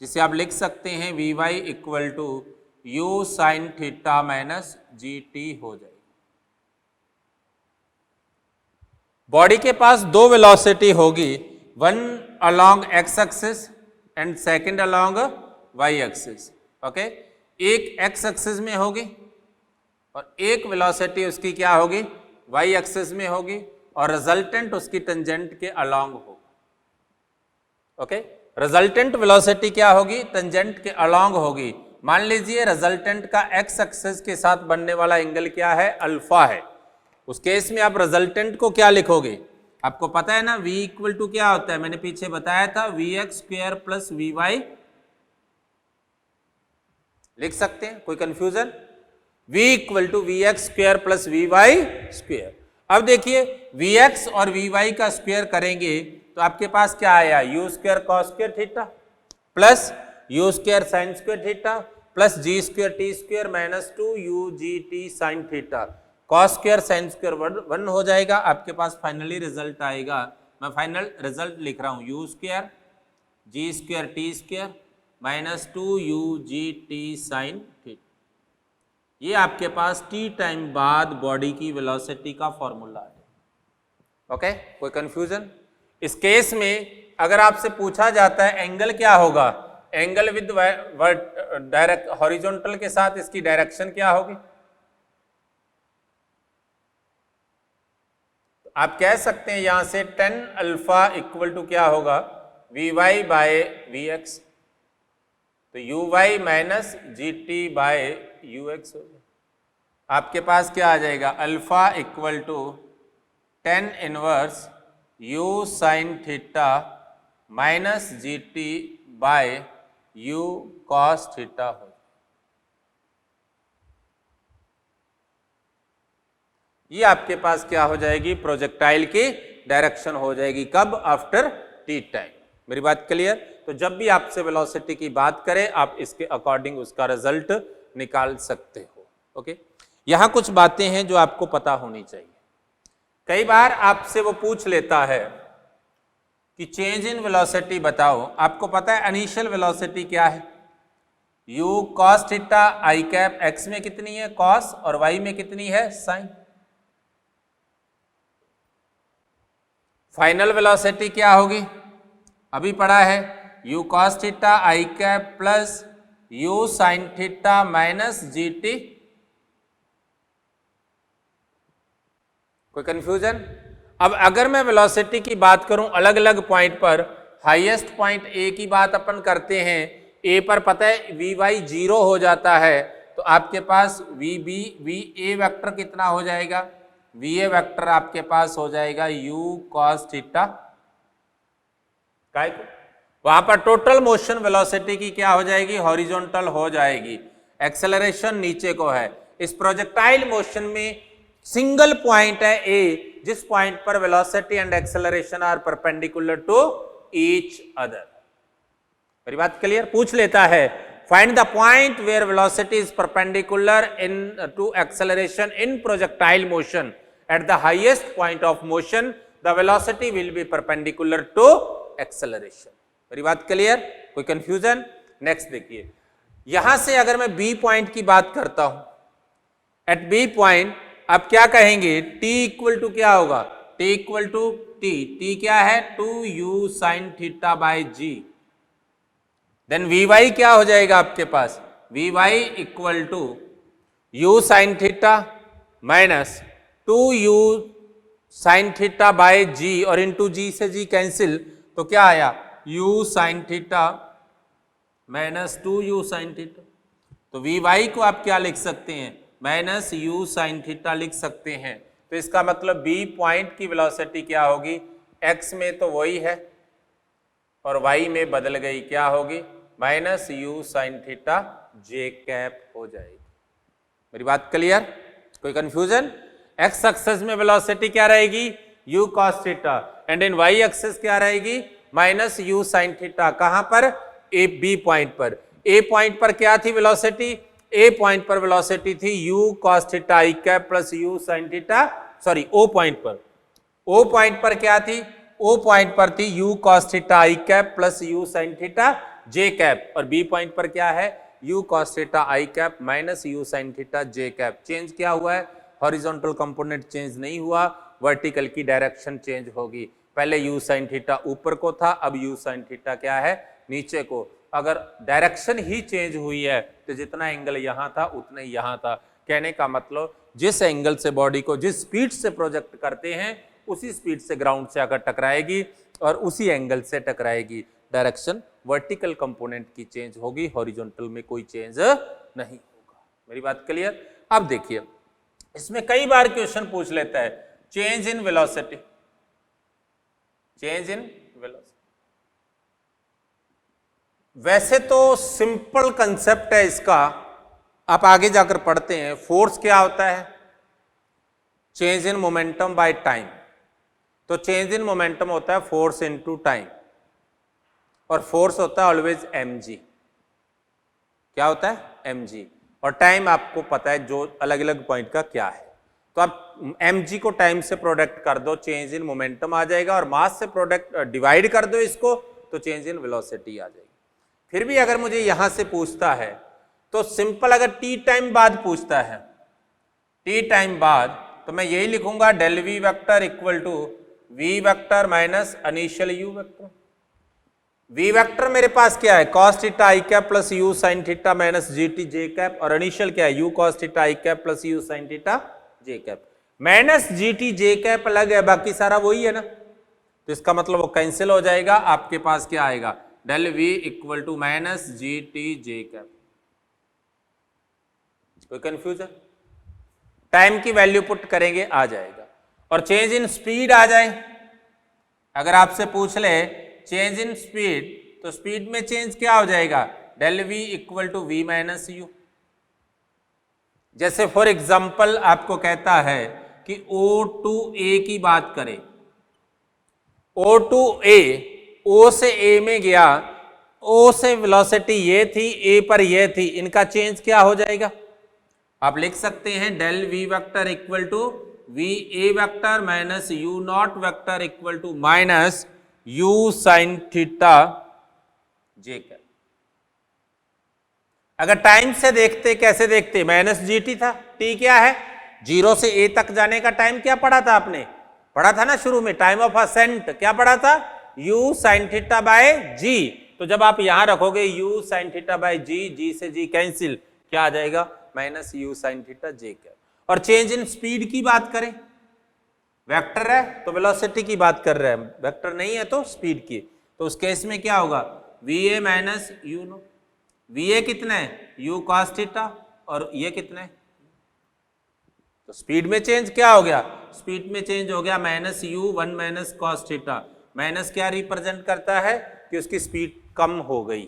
जिसे आप लिख सकते हैं Vy equal to u sine theta minus g t हो जाएगी। बॉडी के पास दो वेलोसिटी होगी, one along x axis and second along Y axis. Okay, एक एक्स एक्सिस में होगी और एक वेलोसिटी उसकी क्या होगी? वाई एक्सिस में होगी, और रिजल्टेंट उसकी टेंजेंट के अलोंग होगी। ओके, रिजल्टेंट वेलोसिटी क्या होगी? टेंजेंट के अलोंग होगी। मान लीजिए रिजल्टेंट का एक्स एक्सिस के साथ बनने वाला एंगल क्या है? अल्फा है। उस केस में आप रिजल्टेंट को क्या लिखोगे? आपको पता है ना, v इक्वल टू क्या होता है? मैंने पीछे बताया था, vx² प्लस vy। लिख सकते हैं, कोई confusion? v equal to vx² plus vy²। अब देखिए, vx और vy का स्क्वायर करेंगे तो आपके पास क्या आया? u² cos² theta plus u² sin² theta plus g² t² minus 2 ug sin theta, cos² sin² 1 हो जाएगा। आपके पास फाइनली रिजल्ट आएगा, मैं फाइनल रिजल्ट लिख रहा हूं, u² g² t² minus 2 ug sin theta. ये आपके पास टी टाइम बाद बॉडी की वेलोसिटी का फॉर्मूला है। ओके, कोई कंफ्यूजन? इस केस में अगर आपसे पूछा जाता है एंगल क्या होगा, एंगल विद डायरेक्ट हॉरिजॉन्टल के साथ इसकी डायरेक्शन क्या होगी? आप कह सकते हैं यहां से tan अल्फा इक्वल टू क्या होगा? Vy बाय Vx, तो uy minus g t by ux हो जाए। आपके पास क्या आ जाएगा? Alpha equal to tan inverse u sine theta minus g t by u cos theta हो। ये आपके पास क्या हो जाएगी? प्रोजेक्टाइल की डायरेक्शन हो जाएगी। कब? After T time. मेरी बात क्लियर? तो जब भी आपसे वेलोसिटी की बात करें, आप इसके अकॉर्डिंग उसका रिजल्ट निकाल सकते हो। ओके, यहां कुछ बातें हैं जो आपको पता होनी चाहिए। कई बार आपसे वो पूछ लेता है कि चेंज इन वेलोसिटी बताओ। आपको पता है इनिशियल वेलोसिटी क्या है? u cos theta i cap, x में कितनी है? cos, और y में कितनी है? sin। फाइनल वेलोसिटी क्या होगी, अभी पढ़ा है, u cos theta i cap plus u sin theta minus g t. कोई कंफ्यूजन? अब अगर मैं वेलोसिटी की बात करूं अलग अलग पॉइंट पर, हाईएस्ट पॉइंट ए की बात अपन करते हैं, ए पर पता है वी वाई 0 हो जाता है, तो आपके पास वी बी वी ए वेक्टर कितना हो जाएगा, वी ए वेक्टर आपके पास हो जाएगा u cos थीटा। काय को वहां पर टोटल मोशन वेलोसिटी की क्या हो जाएगी, हॉरिजॉन्टल हो जाएगी, एक्सेलरेशन नीचे को है। इस प्रोजेक्टाइल मोशन में सिंगल पॉइंट है ए, जिस पॉइंट पर velocity and acceleration are perpendicular to each other. मेरी बात क्लियर? पूछ लेता है find the point where velocity is perpendicular in to acceleration in projectile motion, at the highest point of motion the velocity will be perpendicular to acceleration. मेरी बात clear? कोई confusion? Next देखिए, यहां से अगर मैं बी पॉइंट की बात करता हूं, एट बी पॉइंट आप क्या कहेंगे, t इक्वल टू क्या होगा, t इक्वल टू t क्या है 2u sine theta by g. Then v y क्या हो जाएगा आपके पास, v y equal to u sine theta minus 2u sine theta by g, और इंटू जी से जी कैंसिल, तो क्या आया u sine theta minus 2u sine theta. तो वी वाई को आप क्या लिख सकते हैं, माइनस u साइन थीटा लिख सकते हैं। तो इसका मतलब बी पॉइंट की वेलोसिटी क्या होगी, x में तो वही है और y में बदल गई, क्या होगी minus u sine theta j cap हो जाएगी। मेरी बात क्लियर? कोई कंफ्यूजन? x एक्सिस में वेलोसिटी क्या रहेगी, u cos theta, and in y axis क्या रहेगी, माइनस u साइन थीटा। कहां पर, ए बी पॉइंट पर। ए पॉइंट पर क्या थी वेलोसिटी, ए पॉइंट पर वेलोसिटी थी u cos theta i cap plus u sin theta, sorry O point पर, ओ पॉइंट पर क्या थी, ओ पॉइंट पर थी u cos theta i cap plus u sin theta j cap, और बी पॉइंट पर क्या है u cos theta i cap minus u sin theta j cap. Change क्या हुआ है, हॉरिजॉन्टल कंपोनेंट चेंज नहीं हुआ, वर्टिकल की डायरेक्शन चेंज होगी। पहले u sin थीटा ऊपर को था, अब u sin थीटा क्या है, नीचे को। अगर डायरेक्शन ही चेंज हुई है तो जितना एंगल यहां था उतना ही यहां था। कहने का मतलब जिस एंगल से बॉडी को जिस स्पीड से प्रोजेक्ट करते हैं उसी स्पीड से ग्राउंड से अगर टकराएगी और उसी एंगल से टकराएगी। डायरेक्शन वर्टिकल कंपोनेंट की चेंज होगी, हॉरिजॉन्टल में कोई चेंज नहीं होगा। मेरी बात क्लियर? अब देखिए, इसमें कई बार क्वेश्चन पूछ लेता है change in velocity, change in velocity. वैसे तो सिंपल कंसेप्ट है इसका, आप आगे जाकर पढ़ते हैं। फोर्स क्या होता है, change in momentum by time. तो चेंज इन मोमेंटम होता है फोर्स इनटू टाइम, और फोर्स होता है ऑलवेज mg। क्या होता है mg, और टाइम आपको पता है जो अलग अलग पॉइंट का क्या है। तो आप mg को टाइम से प्रोडक्ट कर दो, चेंज इन मोमेंटम आ जाएगा, और मास से प्रोडक्ट डिवाइड कर दो इसको, तो चेंज इन वेलोसिटी आ जाएगी। फिर भी अगर मुझे यहां से पूछता है तो सिंपल, अगर टी टाइम बाद पूछता है, टी टाइम बाद, तो मैं यही लिखूंगा del v vector equal to v vector minus initial u vector. V vector मेरे पास क्या है, cos theta i cap plus u sine theta minus g t j cap, और इनिशियल क्या है, u cos theta i cap plus u sine theta j cap. Minus g t j cap अलग है, बाकी सारा वही है ना, तो इसका मतलब वो कैंसिल हो जाएगा। आपके पास क्या आएगा, del v equal to minus g t j cap. कोई कंफ्यूजन? टाइम की वैल्यू पुट करेंगे आ जाएगा, और चेंज इन स्पीड आ जाए। अगर आपसे पूछ ले चेंज इन स्पीड, तो स्पीड में चेंज क्या हो जाएगा, del v equal to v minus u. जैसे फॉर एग्जाम्पल आपको कहता है कि O2A की बात करें, O2A, O से A में गया, O से वेलोसिटी ये थी, A पर ये थी, इनका चेंज क्या हो जाएगा, आप लिख सकते हैं del v vector equal to v A vector minus u not vector equal to minus u sine theta j cap. अगर टाइम से देखते, कैसे देखते, माइनस जी टी था, टी क्या है, 0 से a तक जाने का टाइम क्या पढ़ा था आपने, पढ़ा था ना शुरू में, टाइम ऑफ असेंट क्या पढ़ा था, u sin theta by g। तो जब आप यहां रखोगे u sin theta by g, g से g कैंसिल, क्या आ जाएगा minus u sin theta j cap. और चेंज इन स्पीड की बात करें, वेक्टर है तो वेलोसिटी की बात कर रहे हैं, वेक्टर नहीं है तो स्पीड की, तो उस केस में क्या होगा va minus u no, va कितना है u cos थीटा और ये कितना है, तो स्पीड में चेंज क्या हो गया, स्पीड में चेंज हो गया minus u 1 minus cos theta. Minus क्या रिप्रेजेंट करता है कि उसकी स्पीड कम हो गई है,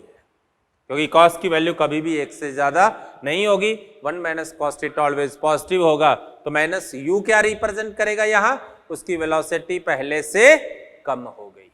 क्योंकि कॉस की वैल्यू कभी भी 1 से ज्यादा नहीं होगी, 1 minus cos theta always positive होगा, तो माइनस u क्या रिप्रेजेंट करेगा यहाँ, उसकी वेलोसिटी पहले से कम हो गई है।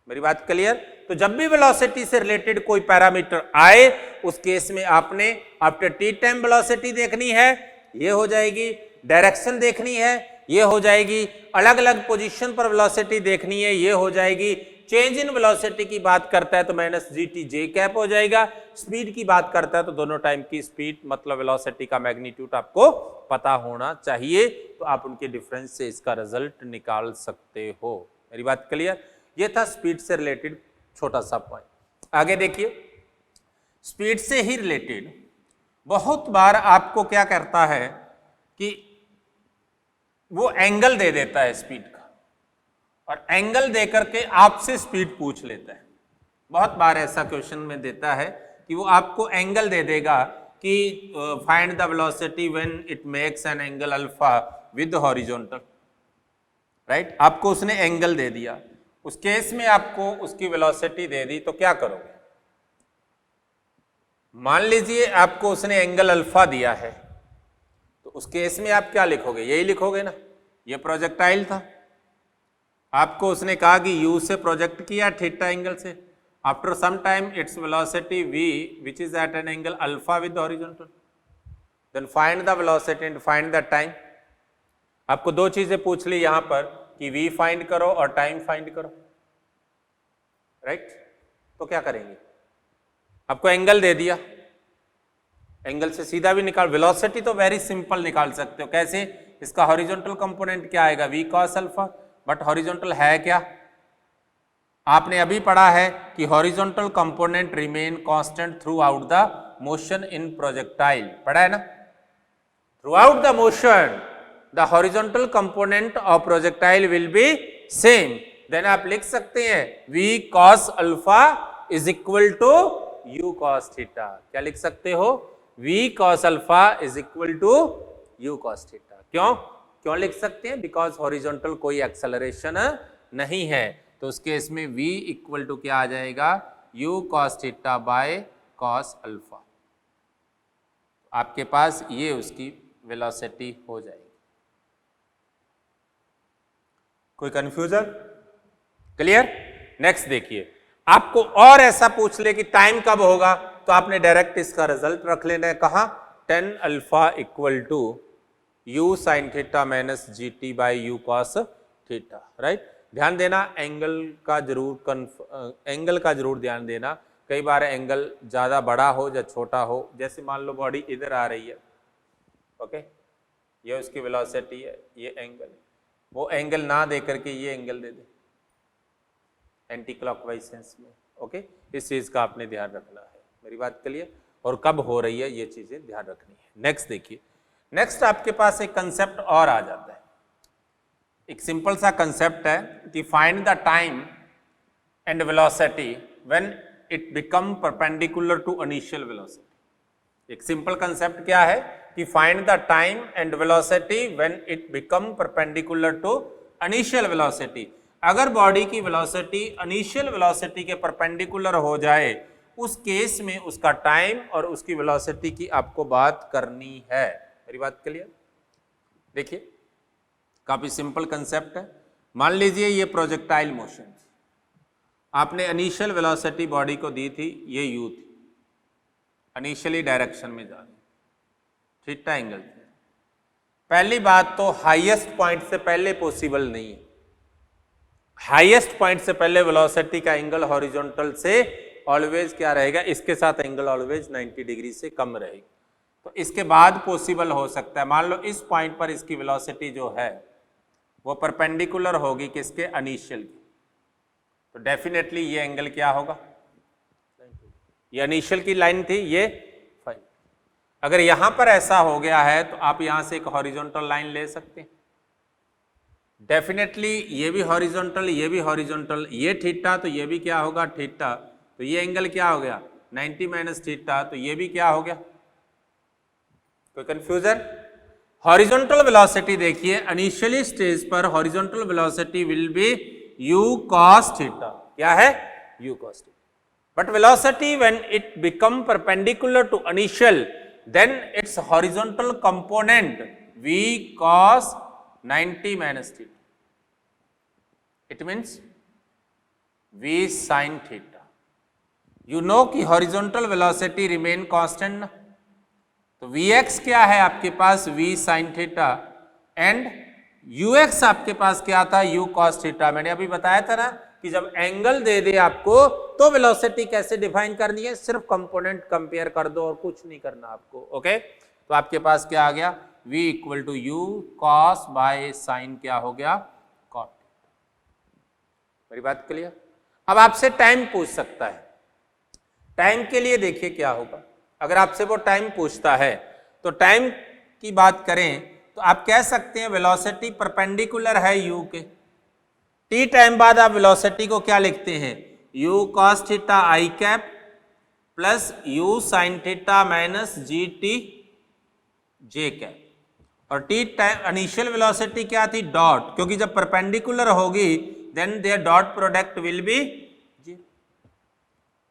मेरी बात क्लियर। तो जब भी वेलोसिटी से रिलेटेड कोई पैरामीटर आए उस केस में आपने आफ्टर टी टाइम वेलोसिटी देखनी है, ये हो जाएगी, डायरेक्शन देखनी है, ये हो जाएगी, अलग अलग पोजीशन पर वेलोसिटी देखनी है, ये हो जाएगी, चेंज इन वेलोसिटी की बात करता है तो minus g t j cap हो जाएगा, स्पीड की बात करता है तो दोनों टाइम की स्पीड मतलब वेलोसिटी का मैग्नीट्यूड आपको पता होना चाहिए, तो आप उनके डिफरेंस से इसका रिजल्ट निकाल सकते हो। मेरी बात क्लियर। ये था स्पीड से रिलेटेड छोटा सा पॉइंट। आगे देखिए, स्पीड से ही रिलेटेड बहुत बार आपको क्या करता है कि वो एंगल दे देता है स्पीड का, और एंगल दे करके आपसे स्पीड पूछ लेता है। बहुत बार ऐसा क्वेश्चन में देता है कि वो आपको एंगल दे देगा कि find the velocity when it makes an angle alpha with horizontal, right. आपको उसने एंगल दे दिया, उस केस में आपको उसकी वेलोसिटी दे दी, तो क्या करोगे, मान लीजिए आपको उसने एंगल अल्फा दिया है, तो उस केस में आप क्या लिखोगे, यही लिखोगे ना, ये प्रोजेक्टाइल था, आपको उसने कहा कि u से प्रोजेक्ट किया थीटा एंगल से, after some time its velocity v which is at an angle alpha with horizontal, then find the velocity and find the time. आपको दो चीजें पूछ ली यहां पर कि v फाइंड करो और टाइम फाइंड करो, राइट। तो क्या करेंगे, आपको एंगल दे दिया, एंगल से सीधा भी निकाल, वेलोसिटी तो वेरी सिंपल निकाल सकते हो, कैसे, इसका हॉरिजॉन्टल कंपोनेंट क्या आएगा v cos alpha, but horizontal है क्या, आपने अभी पढ़ा है कि horizontal component remain constant throughout the motion in projectile, पढ़ा है ना, throughout the motion the horizontal component of projectile will be same, then आप लिख सकते हैं v cos alpha is equal to u cos theta, क्या लिख सकते हो, v cos alpha is equal to u cos theta. क्यों लिख सकते हैं, बिकॉज हॉरिजॉन्टल कोई एक्सेलरेशन नहीं है, तो उस केस में v इक्वल टू क्या आ जाएगा, u cos theta by cos alpha, आपके पास ये उसकी वेलोसिटी हो जाएगी। कोई कंफ्यूजन, क्लियर। नेक्स्ट देखिए, आपको और ऐसा पूछ ले कि टाइम कब होगा, तो आपने डायरेक्ट इसका रिजल्ट रख लेना है, कहा tan alpha equal to u sin theta minus g t by u cos theta, right. ध्यान देना एंगल का जरूर ध्यान देना, कई बार एंगल ज्यादा बड़ा हो या छोटा हो, जैसे मान लो बॉडी इधर आ रही है, ओके, ये उसकी वेलोसिटी है, ये एंगल, वो एंगल ना दे करके ये एंगल दे दे एंटी क्लॉकवाइज सेंस में, ओके, इस चीज का आपने ध्यान रखना है। मेरी बात क्लियर, और कब हो रही है ये चीजें ध्यान रखनी है। नेक्स्ट देखिए, नेक्स्ट आपके पास एक कंसेप्ट और आ जाता है, एक सिंपल सा कंसेप्ट है कि find the time and velocity when it become perpendicular to initial velocity. एक सिंपल कंसेप्ट क्या है कि find the time and velocity when it become perpendicular to initial velocity. अगर बॉडी की वेलोसिटी इनिशियल वेलोसिटी के perpendicular हो जाए, उस केस में उसका टाइम और उसकी वेलोसिटी की आपको बात करनी है। मेरी बात क्लियर। देखिए, काफी सिंपल कंसेप्ट है। मान लीजिए ये प्रोजेक्टाइल मोशन थी, आपने इनिशियल वेलोसिटी बॉडी को दी थी, ये u थी, इनिशियली डायरेक्शन में जा रही, थीटा एंगल थी। पहली बात तो हाईएस्ट पॉइंट से पहले पॉसिबल नहीं है, हाईएस्ट पॉइंट से पहले वेलोसिटी का एंगल हॉरिजॉन्टल से ऑलवेज क्या रहेगा, इसके साथ एंगल ऑलवेज 90 डिग्री से कम रहेगी। तो इसके बाद पॉसिबल हो सकता है, मान लो इस पॉइंट पर इसकी वेलोसिटी जो है वो परपेंडिकुलर होगी किसके, इनिशियल की। तो डेफिनेटली ये एंगल क्या होगा, ये इनिशियल की लाइन थी, ये फाइव। अगर यहां पर ऐसा हो गया है तो आप यहां से एक हॉरिजॉन्टल लाइन ले सकते हैं। डेफिनेटली ये भी हॉरिजॉन्टल, ये भी हॉरिजॉन्टल, ये थीटा तो ये भी क्या होगा थीटा, तो ये एंगल क्या हो गया 90 माइनस थीटा, तो ये भी क्या हो गया। कोई कंफ्यूजन? हॉरिजॉन्टल वेलोसिटी देखिए, इनिशियली स्टेज पर horizontal velocity will be u cos theta, क्या है u cos theta. But velocity when it become perpendicular to initial, then its horizontal component v cos 90 माइनस theta, it means v sin theta. You know कि horizontal velocity remain constant ना, तो Vx क्या है आपके पास v sin theta, and Ux आपके पास क्या था u cos थीटा। मैंने अभी बताया था ना कि जब एंगल दे दे आपको तो वेलोसिटी कैसे डिफाइन करनी है, सिर्फ कंपोनेंट कंपेयर कर दो और कुछ नहीं करना आपको। ओके, तो आपके पास क्या आ गया v equal to u cos by sin क्या हो गया cot। मेरी बात क्लियर? अब आपसे टाइम पूछ सकता है, टाइम के लिए देखिए क्या होगा। अगर आपसे वो टाइम पूछता है तो टाइम की बात करें तो आप कह सकते हैं वेलोसिटी परपेंडिकुलर है u के, t टाइम बाद आप वेलोसिटी को क्या लिखते हैं u cos theta i cap plus u sin theta minus gt j cap, और t टाइम इनिशियल वेलोसिटी क्या थी डॉट, क्योंकि जब परपेंडिकुलर होगी then their dot product will be zero,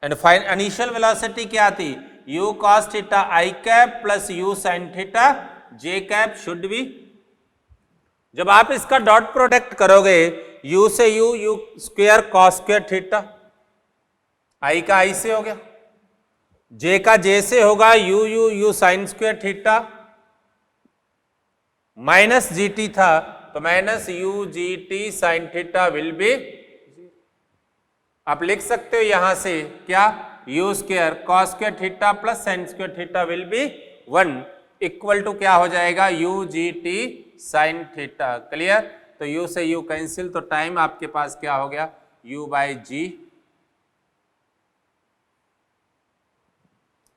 and fine initial velocity क्या थी u cos theta i cap plus u sin theta j cap should be. जब आप इसका डॉट प्रोडक्ट करोगे u से u square cos square theta, i का i से हो गया, j का j से होगा u sin square theta, minus gt था तो minus u gt sin theta will be. आप लिख सकते हो यहां से क्या u square cos square theta plus sin square theta will be 1 equal to क्या हो जाएगा u gt sin theta. Clear? तो u से u कैंसिल, तो टाइम आपके पास क्या हो गया u बाय g।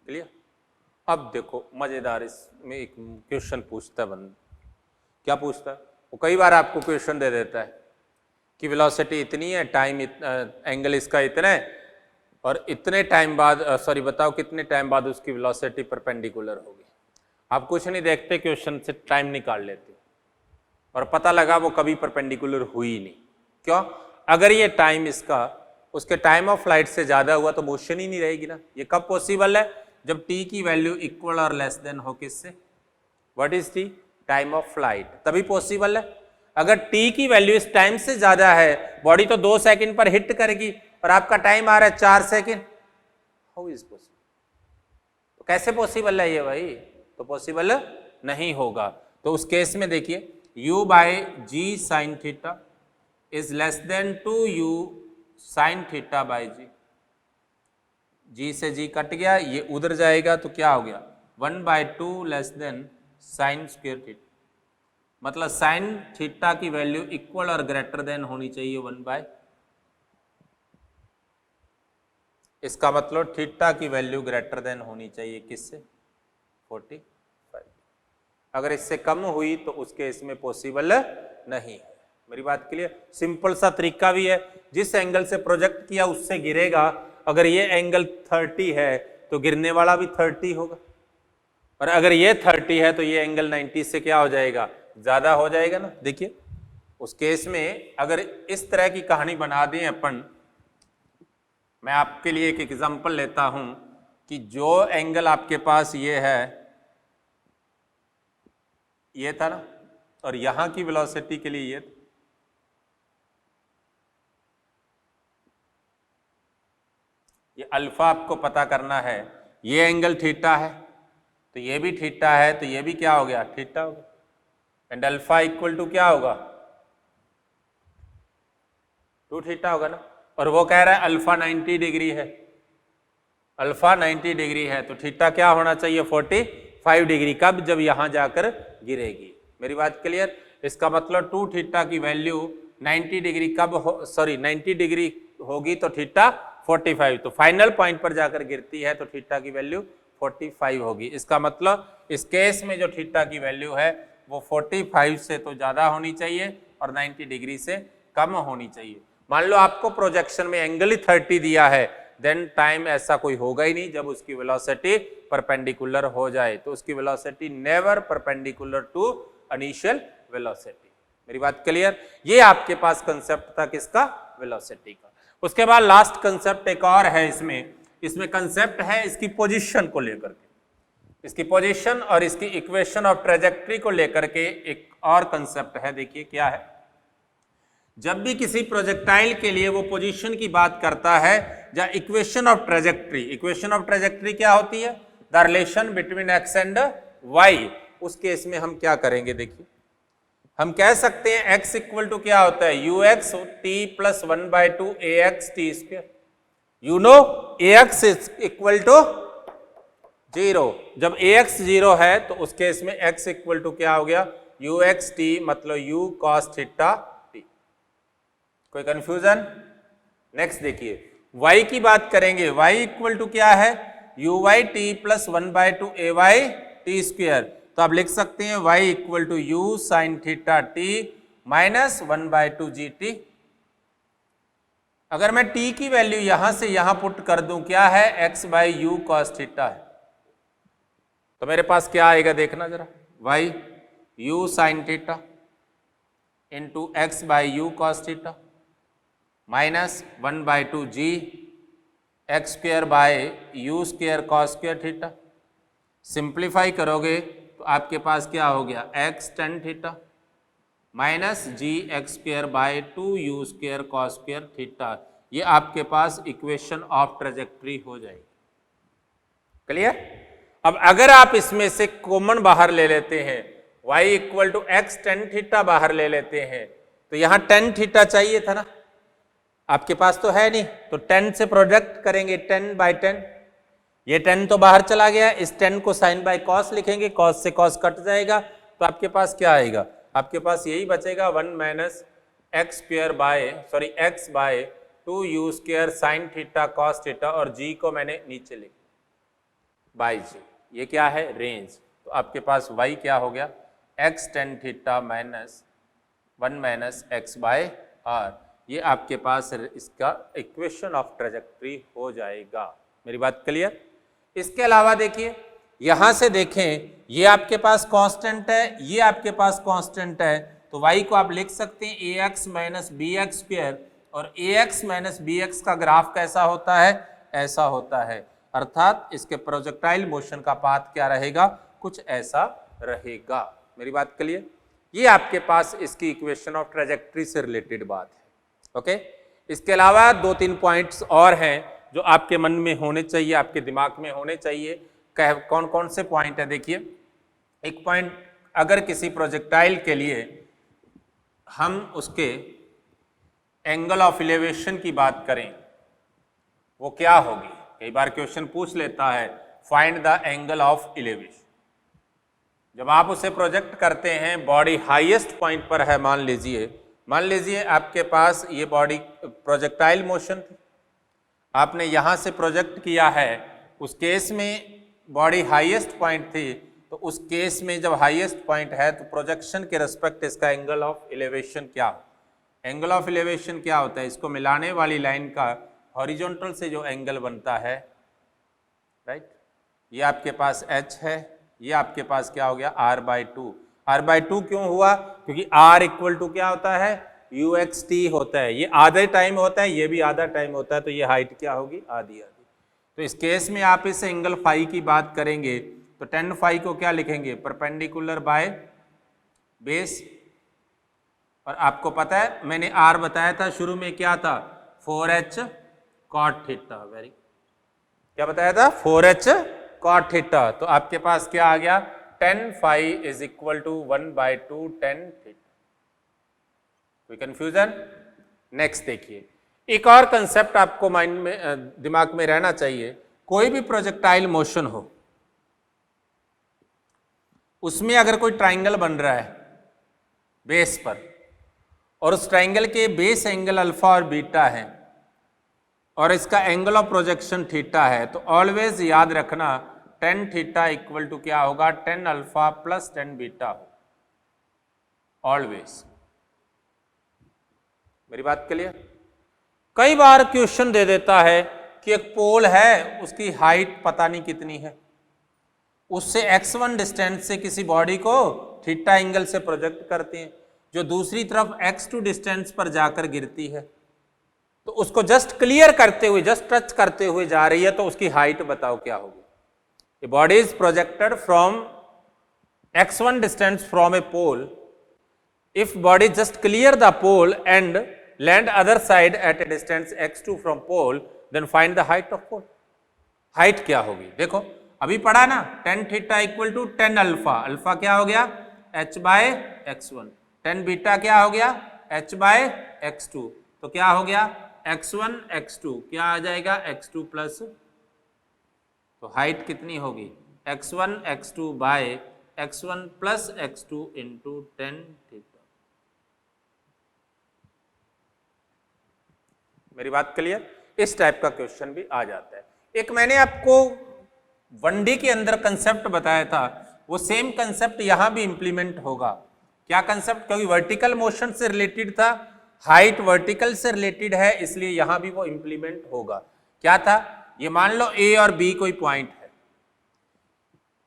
क्लियर? अब देखो मजेदार, इसमें एक क्वेश्चन पूछता है बंदा, क्या पूछता है वो, कई बार आपको क्वेश्चन दे देता है कि वेलोसिटी इतनी है, टाइम एंगल इसका इतना है, और इतने टाइम बाद सॉरी बताओ कितने टाइम बाद उसकी वेलोसिटी परपेंडिकुलर होगी। आप कुछ नहीं देखते, क्वेश्चन से टाइम निकाल लेते और पता लगा वो कभी परपेंडिकुलर हुई नहीं। क्यों? अगर ये टाइम इसका उसके टाइम ऑफ फ्लाइट से ज़्यादा हुआ तो मोशन ही नहीं रहेगी ना। ये कब पॉसिबल है? जब t की वैल्यू इक्वल और लेस देन हो किससे, what is t, time of flight, तभी पॉसिबल है। अगर t की वैल्यू इस टाइम से ज़्यादा है, बॉडी तो 2 सेकंड पर हिट करेगी और आपका टाइम आ रहा है 4 सेकंड, हाउ इज पॉसिबल? तो कैसे पॉसिबल है ये भाई? तो पॉसिबल नहीं होगा। तो उस केस में देखिए u बाय g sine theta is less than 2u sine theta by g, g से g कट गया, ये उधर जाएगा तो क्या हो गया 1/2 less than sine square theta, मतलब साइन थीटा की वैल्यू इक्वल और ग्रेटर देन होनी चाहिए 1/, इसका मतलब थीटा की वैल्यू ग्रेटर देन होनी चाहिए किससे 45। अगर इससे कम हुई तो उसके इसमें पॉसिबल नहीं है। मेरी बात क्लियर? सिंपल सा तरीका भी है, जिस एंगल से प्रोजेक्ट किया उससे गिरेगा। अगर ये एंगल 30 है तो गिरने वाला भी 30 होगा, और अगर ये 30 है तो ये एंगल 90 से क्या हो जाएगा ज्यादा हो जाएगा ना। देखिए उस केस में अगर इस तरह की कहानी बना दें अपन, मैं आपके लिए एक एग्जांपल लेता हूं कि जो एंगल आपके पास ये था ना, और यहां की वेलोसिटी के लिए ये था, ये अल्फा आपको पता करना है, ये एंगल थीटा है तो ये भी थीटा है, तो ये भी क्या हो गया थीटा हो गया, एंड अल्फा इक्वल टू क्या होगा 2 थीटा होगा ना। और वो कह रहा है अल्फा 90 डिग्री है, अल्फा 90 डिग्री है तो थीटा क्या होना चाहिए 45 डिग्री। कब? जब यहां जाकर गिरेगी। मेरी बात क्लियर? इसका मतलब 2 थीटा की वैल्यू 90 डिग्री कब 90 डिग्री होगी तो थीटा 45, तो फाइनल पॉइंट पर जाकर गिरती है तो थीटा की वैल्यू 45 होगी। इसका मतलब इस केस में जो थीटा की वैल्यू है वो 45 से तो ज़्यादा होनी चाहिए और 90 डिग्री से कम होनी चाहिए। मान लो आपको प्रोजेक्शन में एंगल ही 30 दिया है, देन टाइम ऐसा कोई होगा ही नहीं जब उसकी वेलोसिटी परपेंडिकुलर हो जाए, तो उसकी velocity never perpendicular to initial velocity. मेरी बात क्लियर? ये आपके पास कंसेप्ट था किसका? वेलोसिटी का। उसके बाद लास्ट कंसेप्ट एक और है इसमें कंसेप्ट है इसकी पोजीशन को लेकर के, इसकी पोजीशन और इसकी इक्वेशन ऑफ ट्रेजेक्ट्री को लेकर के एक और कंसेप्ट है। देखिए क्या है, जब भी किसी प्रोजेक्टाइल के लिए वो पोजीशन की बात करता है या इक्वेशन ऑफ ट्रेजेक्ट्री क्या होती है? The relation between x and y. उस केस में हम क्या करेंगे, देखिए हम कह सकते हैं x इक्वल टू क्या होता है? ux t plus 1/2 ax t square. You know ax is equal to 0। जब ax 0 है तो उस केस में x इक्वल टू क्या हो गया? ux t, मतलब u cos थीटा t। कोई कंफ्यूजन? नेक्स्ट देखिए y की बात करेंगे, y इक्वल टू क्या है? uy t plus 1/2 ay t square. तो आप लिख सकते हैं y equal to u sine theta t minus 1/2 gt। अगर मैं t की वैल्यू यहां से यहां पुट कर दूं, क्या है? x by u cos theta है, तो मेरे पास क्या आएगा देखना जरा, y u sine theta into x by u cos theta minus 1/2 g x square by u square cos square theta. Simplify करोगे तो आपके पास क्या हो गया? x tan theta minus g x square by 2 u square cos square theta. ये आपके पास equation of trajectory हो जाएगी। क्लियर? अब अगर आप इसमें से कॉमन बाहर ले लेते हैं, y equal to x tan theta बाहर ले लेते हैं, तो यहां tan थीटा चाहिए था ना, आपके पास तो है नहीं, तो 10 से प्रोडक्ट करेंगे 10/10, ये 10 तो बाहर चला गया, इस 10 को साइन बाय कॉस लिखेंगे, कॉस से कॉस कट जाएगा, तो आपके पास क्या आएगा? आपके पास यही बचेगा 1 minus x square bye x bye 2 u square sine theta cos theta, और जी को मैंने नीचे लिखा बाय जी। ये क्या है? रेंज। तो आपके पास y क्या हो गया? X tan theta minus 1 minus x by r. ये आपके पास इसका इक्वेशन ऑफ ट्रेजेक्ट्री हो जाएगा। मेरी बात क्लियर? इसके अलावा देखिए यहां से देखें, ये आपके पास कांस्टेंट है, ये आपके पास कांस्टेंट है, तो y को आप लिख सकते हैं ax minus b x square, और ax माइनस बी एक्स का ग्राफ कैसा होता है? ऐसा होता है, अर्थात इसके प्रोजेक्टाइल मोशन का पाथ क्या रहेगा? कुछ ऐसा रहेगा। मेरी बात क्लियर? ये आपके पास इसकी इक्वेशन ऑफ ट्रेजेक्ट्री से रिलेटेड बात है। ओके, इसके अलावा 2-3 पॉइंट्स और हैं जो आपके मन में होने चाहिए, आपके दिमाग में होने चाहिए। कौन कौन से पॉइंट है? देखिए, एक पॉइंट, अगर किसी प्रोजेक्टाइल के लिए हम उसके एंगल ऑफ इलेवेशन की बात करें, वो क्या होगी? कई बार क्वेश्चन पूछ लेता है find the angle of elevation. जब आप उसे प्रोजेक्ट करते हैं, बॉडी हाईएस्ट पॉइंट पर है, मान लीजिए आपके पास ये बॉडी प्रोजेक्टाइल मोशन थी, आपने यहां से प्रोजेक्ट किया है, उस केस में बॉडी हाईएस्ट पॉइंट थी, तो उस केस में जब हाईएस्ट पॉइंट है तो प्रोजेक्शन के रिस्पेक्ट इसका एंगल ऑफ इलेवेशन क्या हो? एंगल ऑफ इलेवेशन क्या होता है? इसको मिलाने वाली लाइन का हॉरिजॉन्टल से जो एंगल बनता है, राइट, ये आपके पास h है, ये आपके पास क्या हो गया? r/2। r/2 क्यों हुआ? क्योंकि r इक्वल टू क्या होता है? uxt होता है, ये आधा टाइम होता है, ये भी आधा टाइम होता है, तो ये हाइट क्या होगी? आधी। तो इस केस में आप इस एंगल फाई की बात करेंगे तो tan फाई को क्या लिखेंगे? Perpendicular by base. और आपको पता है मैंने r बताया था शुरू में, क्या था? 4h cot theta. वेरी, क्या बताया था? 4h cot theta. तो आपके पास क्या आ गया? tan phi is equal to 1/2 tan theta. कोई कंफ्यूजन? नेक्स्ट देखिए, एक और कंसेप्ट आपको माइंड में, दिमाग में रहना चाहिए। कोई भी प्रोजेक्टाइल मोशन हो, उसमें अगर कोई ट्राइंगल बन रहा है, बेस पर, और उस ट्राइंगल के बेस एंगल अल्फा और बीटा है और इसका एंगल ऑफ प्रोजेक्शन थीटा है, तो ऑलवेज याद रखना tan थीटा इक्वल टू क्या होगा, tan alpha plus tan beta हो, ऑलवेज। मेरी बात क्लियर? कई बार क्वेश्चन दे देता है कि एक पोल है, उसकी हाइट पता नहीं कितनी है, उससे x1 डिस्टेंस से किसी बॉडी को थीटा एंगल से प्रोजेक्ट करते हैं, जो दूसरी तरफ x2 डिस्टेंस पर जाकर गिरती है, तो उसको जस्ट क्लियर करते हुए, जस्ट टच करते हुए जा रही है, तो उसकी हाइट बताओ क्या होगी। A body is projected from x1 distance from a pole, if body just clear the pole and land other side at a distance x2 from pole, then find the height of pole। Height क्या होगी? देखो अभी पढ़ा ना, tan theta equal to tan alpha, alpha क्या हो गया h bye x1, tan beta क्या हो गया h बाय x2, तो क्या हो गया x1 x2, क्या आ जाएगा x2 प्लस, तो हाइट कितनी होगी x1 x2 by x1 plus x2 into tan theta. मेरी बात क्लियर? इस टाइप का क्वेश्चन भी आ जाता है। एक मैंने आपको 1D के अंदर कंसेप्ट बताया था, वो सेम कंसेप्ट यहां भी इंप्लीमेंट होगा। क्या कंसेप्ट? क्योंकि वर्टिकल मोशन से रिलेटेड था, हाइट वर्टिकल से रिलेटेड है, इसलिए यहां भी वो इंप्लीमेंट होगा। क्या था? ये मान लो A और B कोई पॉइंट है,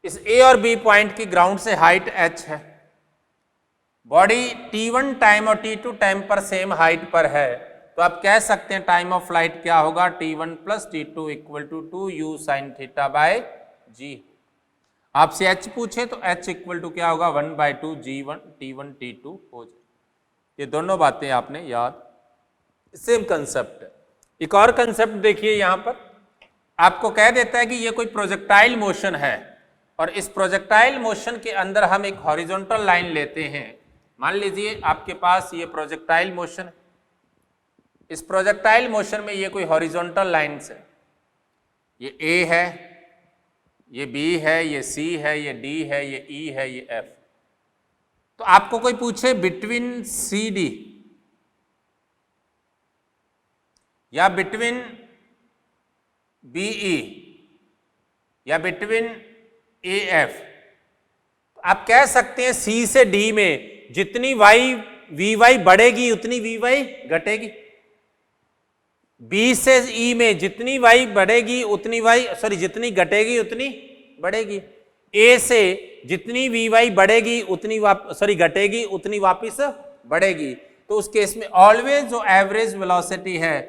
इस A और B पॉइंट की ग्राउंड से हाइट h है, बॉडी t1 टाइम और t2 टाइम पर सेम हाइट पर है, तो आप कह सकते हैं टाइम ऑफ फ्लाइट क्या होगा, t1 प्लस t2 equal to 2u sine theta by g। आपसे h पूछे तो h इक्वल टू क्या होगा 1/2 g1 t1 t2 हो जाए। ये दोनों बातें आपने याद, सेम कंसेप्ट है। एक और कंसेप्ट देखिए, यहां पर आपको कह देता है कि ये कोई प्रोजेक्टाइल मोशन है, और इस प्रोजेक्टाइल मोशन के अंदर हम एक हॉरिजॉन्टल लाइन लेते हैं। मान लीजिए आपके पास ये प्रोजेक्टाइल मोशन है, इस प्रोजेक्टाइल मोशन में ये कोई हॉरिजॉन्टल लाइन्स है, ये A है, ये B है, ये C है, ये D है, ये E है, ये F। तो आपको कोई पूछे बिटवीन CD या बिटवीन BE या बिटवीन AF, तो आप कह सकते हैं C से D में जितनी VY बढ़ेगी उतनी VY घटेगी, B से E में जितनी y बढ़ेगी उतनी जितनी घटेगी उतनी बढ़ेगी, A से जितनी Vy बढ़ेगी उतनी घटेगी उतनी वापस बढ़ेगी। तो उस केस में ऑलवेज जो एवरेज वेलोसिटी है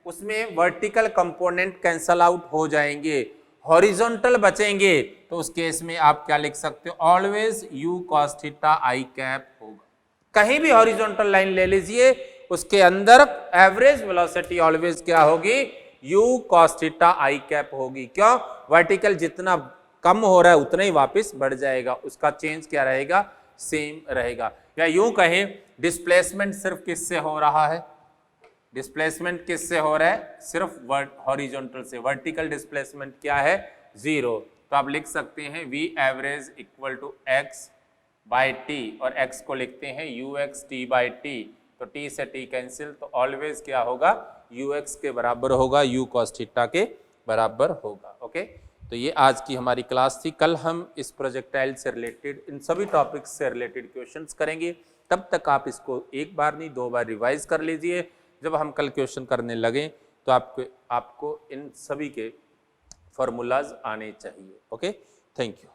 उसमें वर्टिकल कंपोनेंट कैंसल आउट हो जाएंगे, हॉरिजॉन्टल बचेंगे, तो उस केस में आप क्या लिख सकते हो, always u cos theta i cap होगा। कहीं भी हॉरिजॉन्टल लाइन ले लीजिए, उसके अंदर एवरेज वेलोसिटी ऑलवेज क्या होगी, u cos theta i cap होगी। क्यों? वर्टिकल जितना कम हो रहा है उतना ही वापस बढ़ जाएगा, उसका चेंज क्या रहेगा, सेम रहेगा। या यूं कहें डिस्प्लेसमेंट सिर्फ किससे हो रहा है, डिस्प्लेसमेंट किससे हो रहा है, सिर्फ हॉरिजॉन्टल से। वर्टिकल डिस्प्लेसमेंट क्या है, 0। तो आप लिख सकते हैं v average equal to x by t, और x को लिखते हैं ux t बाई टी, तो t से t कैंसिल, तो ऑलवेज क्या होगा, ux के बराबर होगा, u cos थीटा के बराबर होगा। ओके, तो ये आज की हमारी क्लास थी। कल हम इस प्रोजेक्टाइल से रिलेटेड इन सभी टॉपिक्स से रिलेटेड क्वेश्चंस करेंगे। तब तक आप इसको एक बार नहीं 2 बार रिवाइज कर लीजिए। जब हम कल क्वेश्चन करने लगें तो आपको इन सभी के फॉर्मूलाज आने चाहिए। Okay, thank you.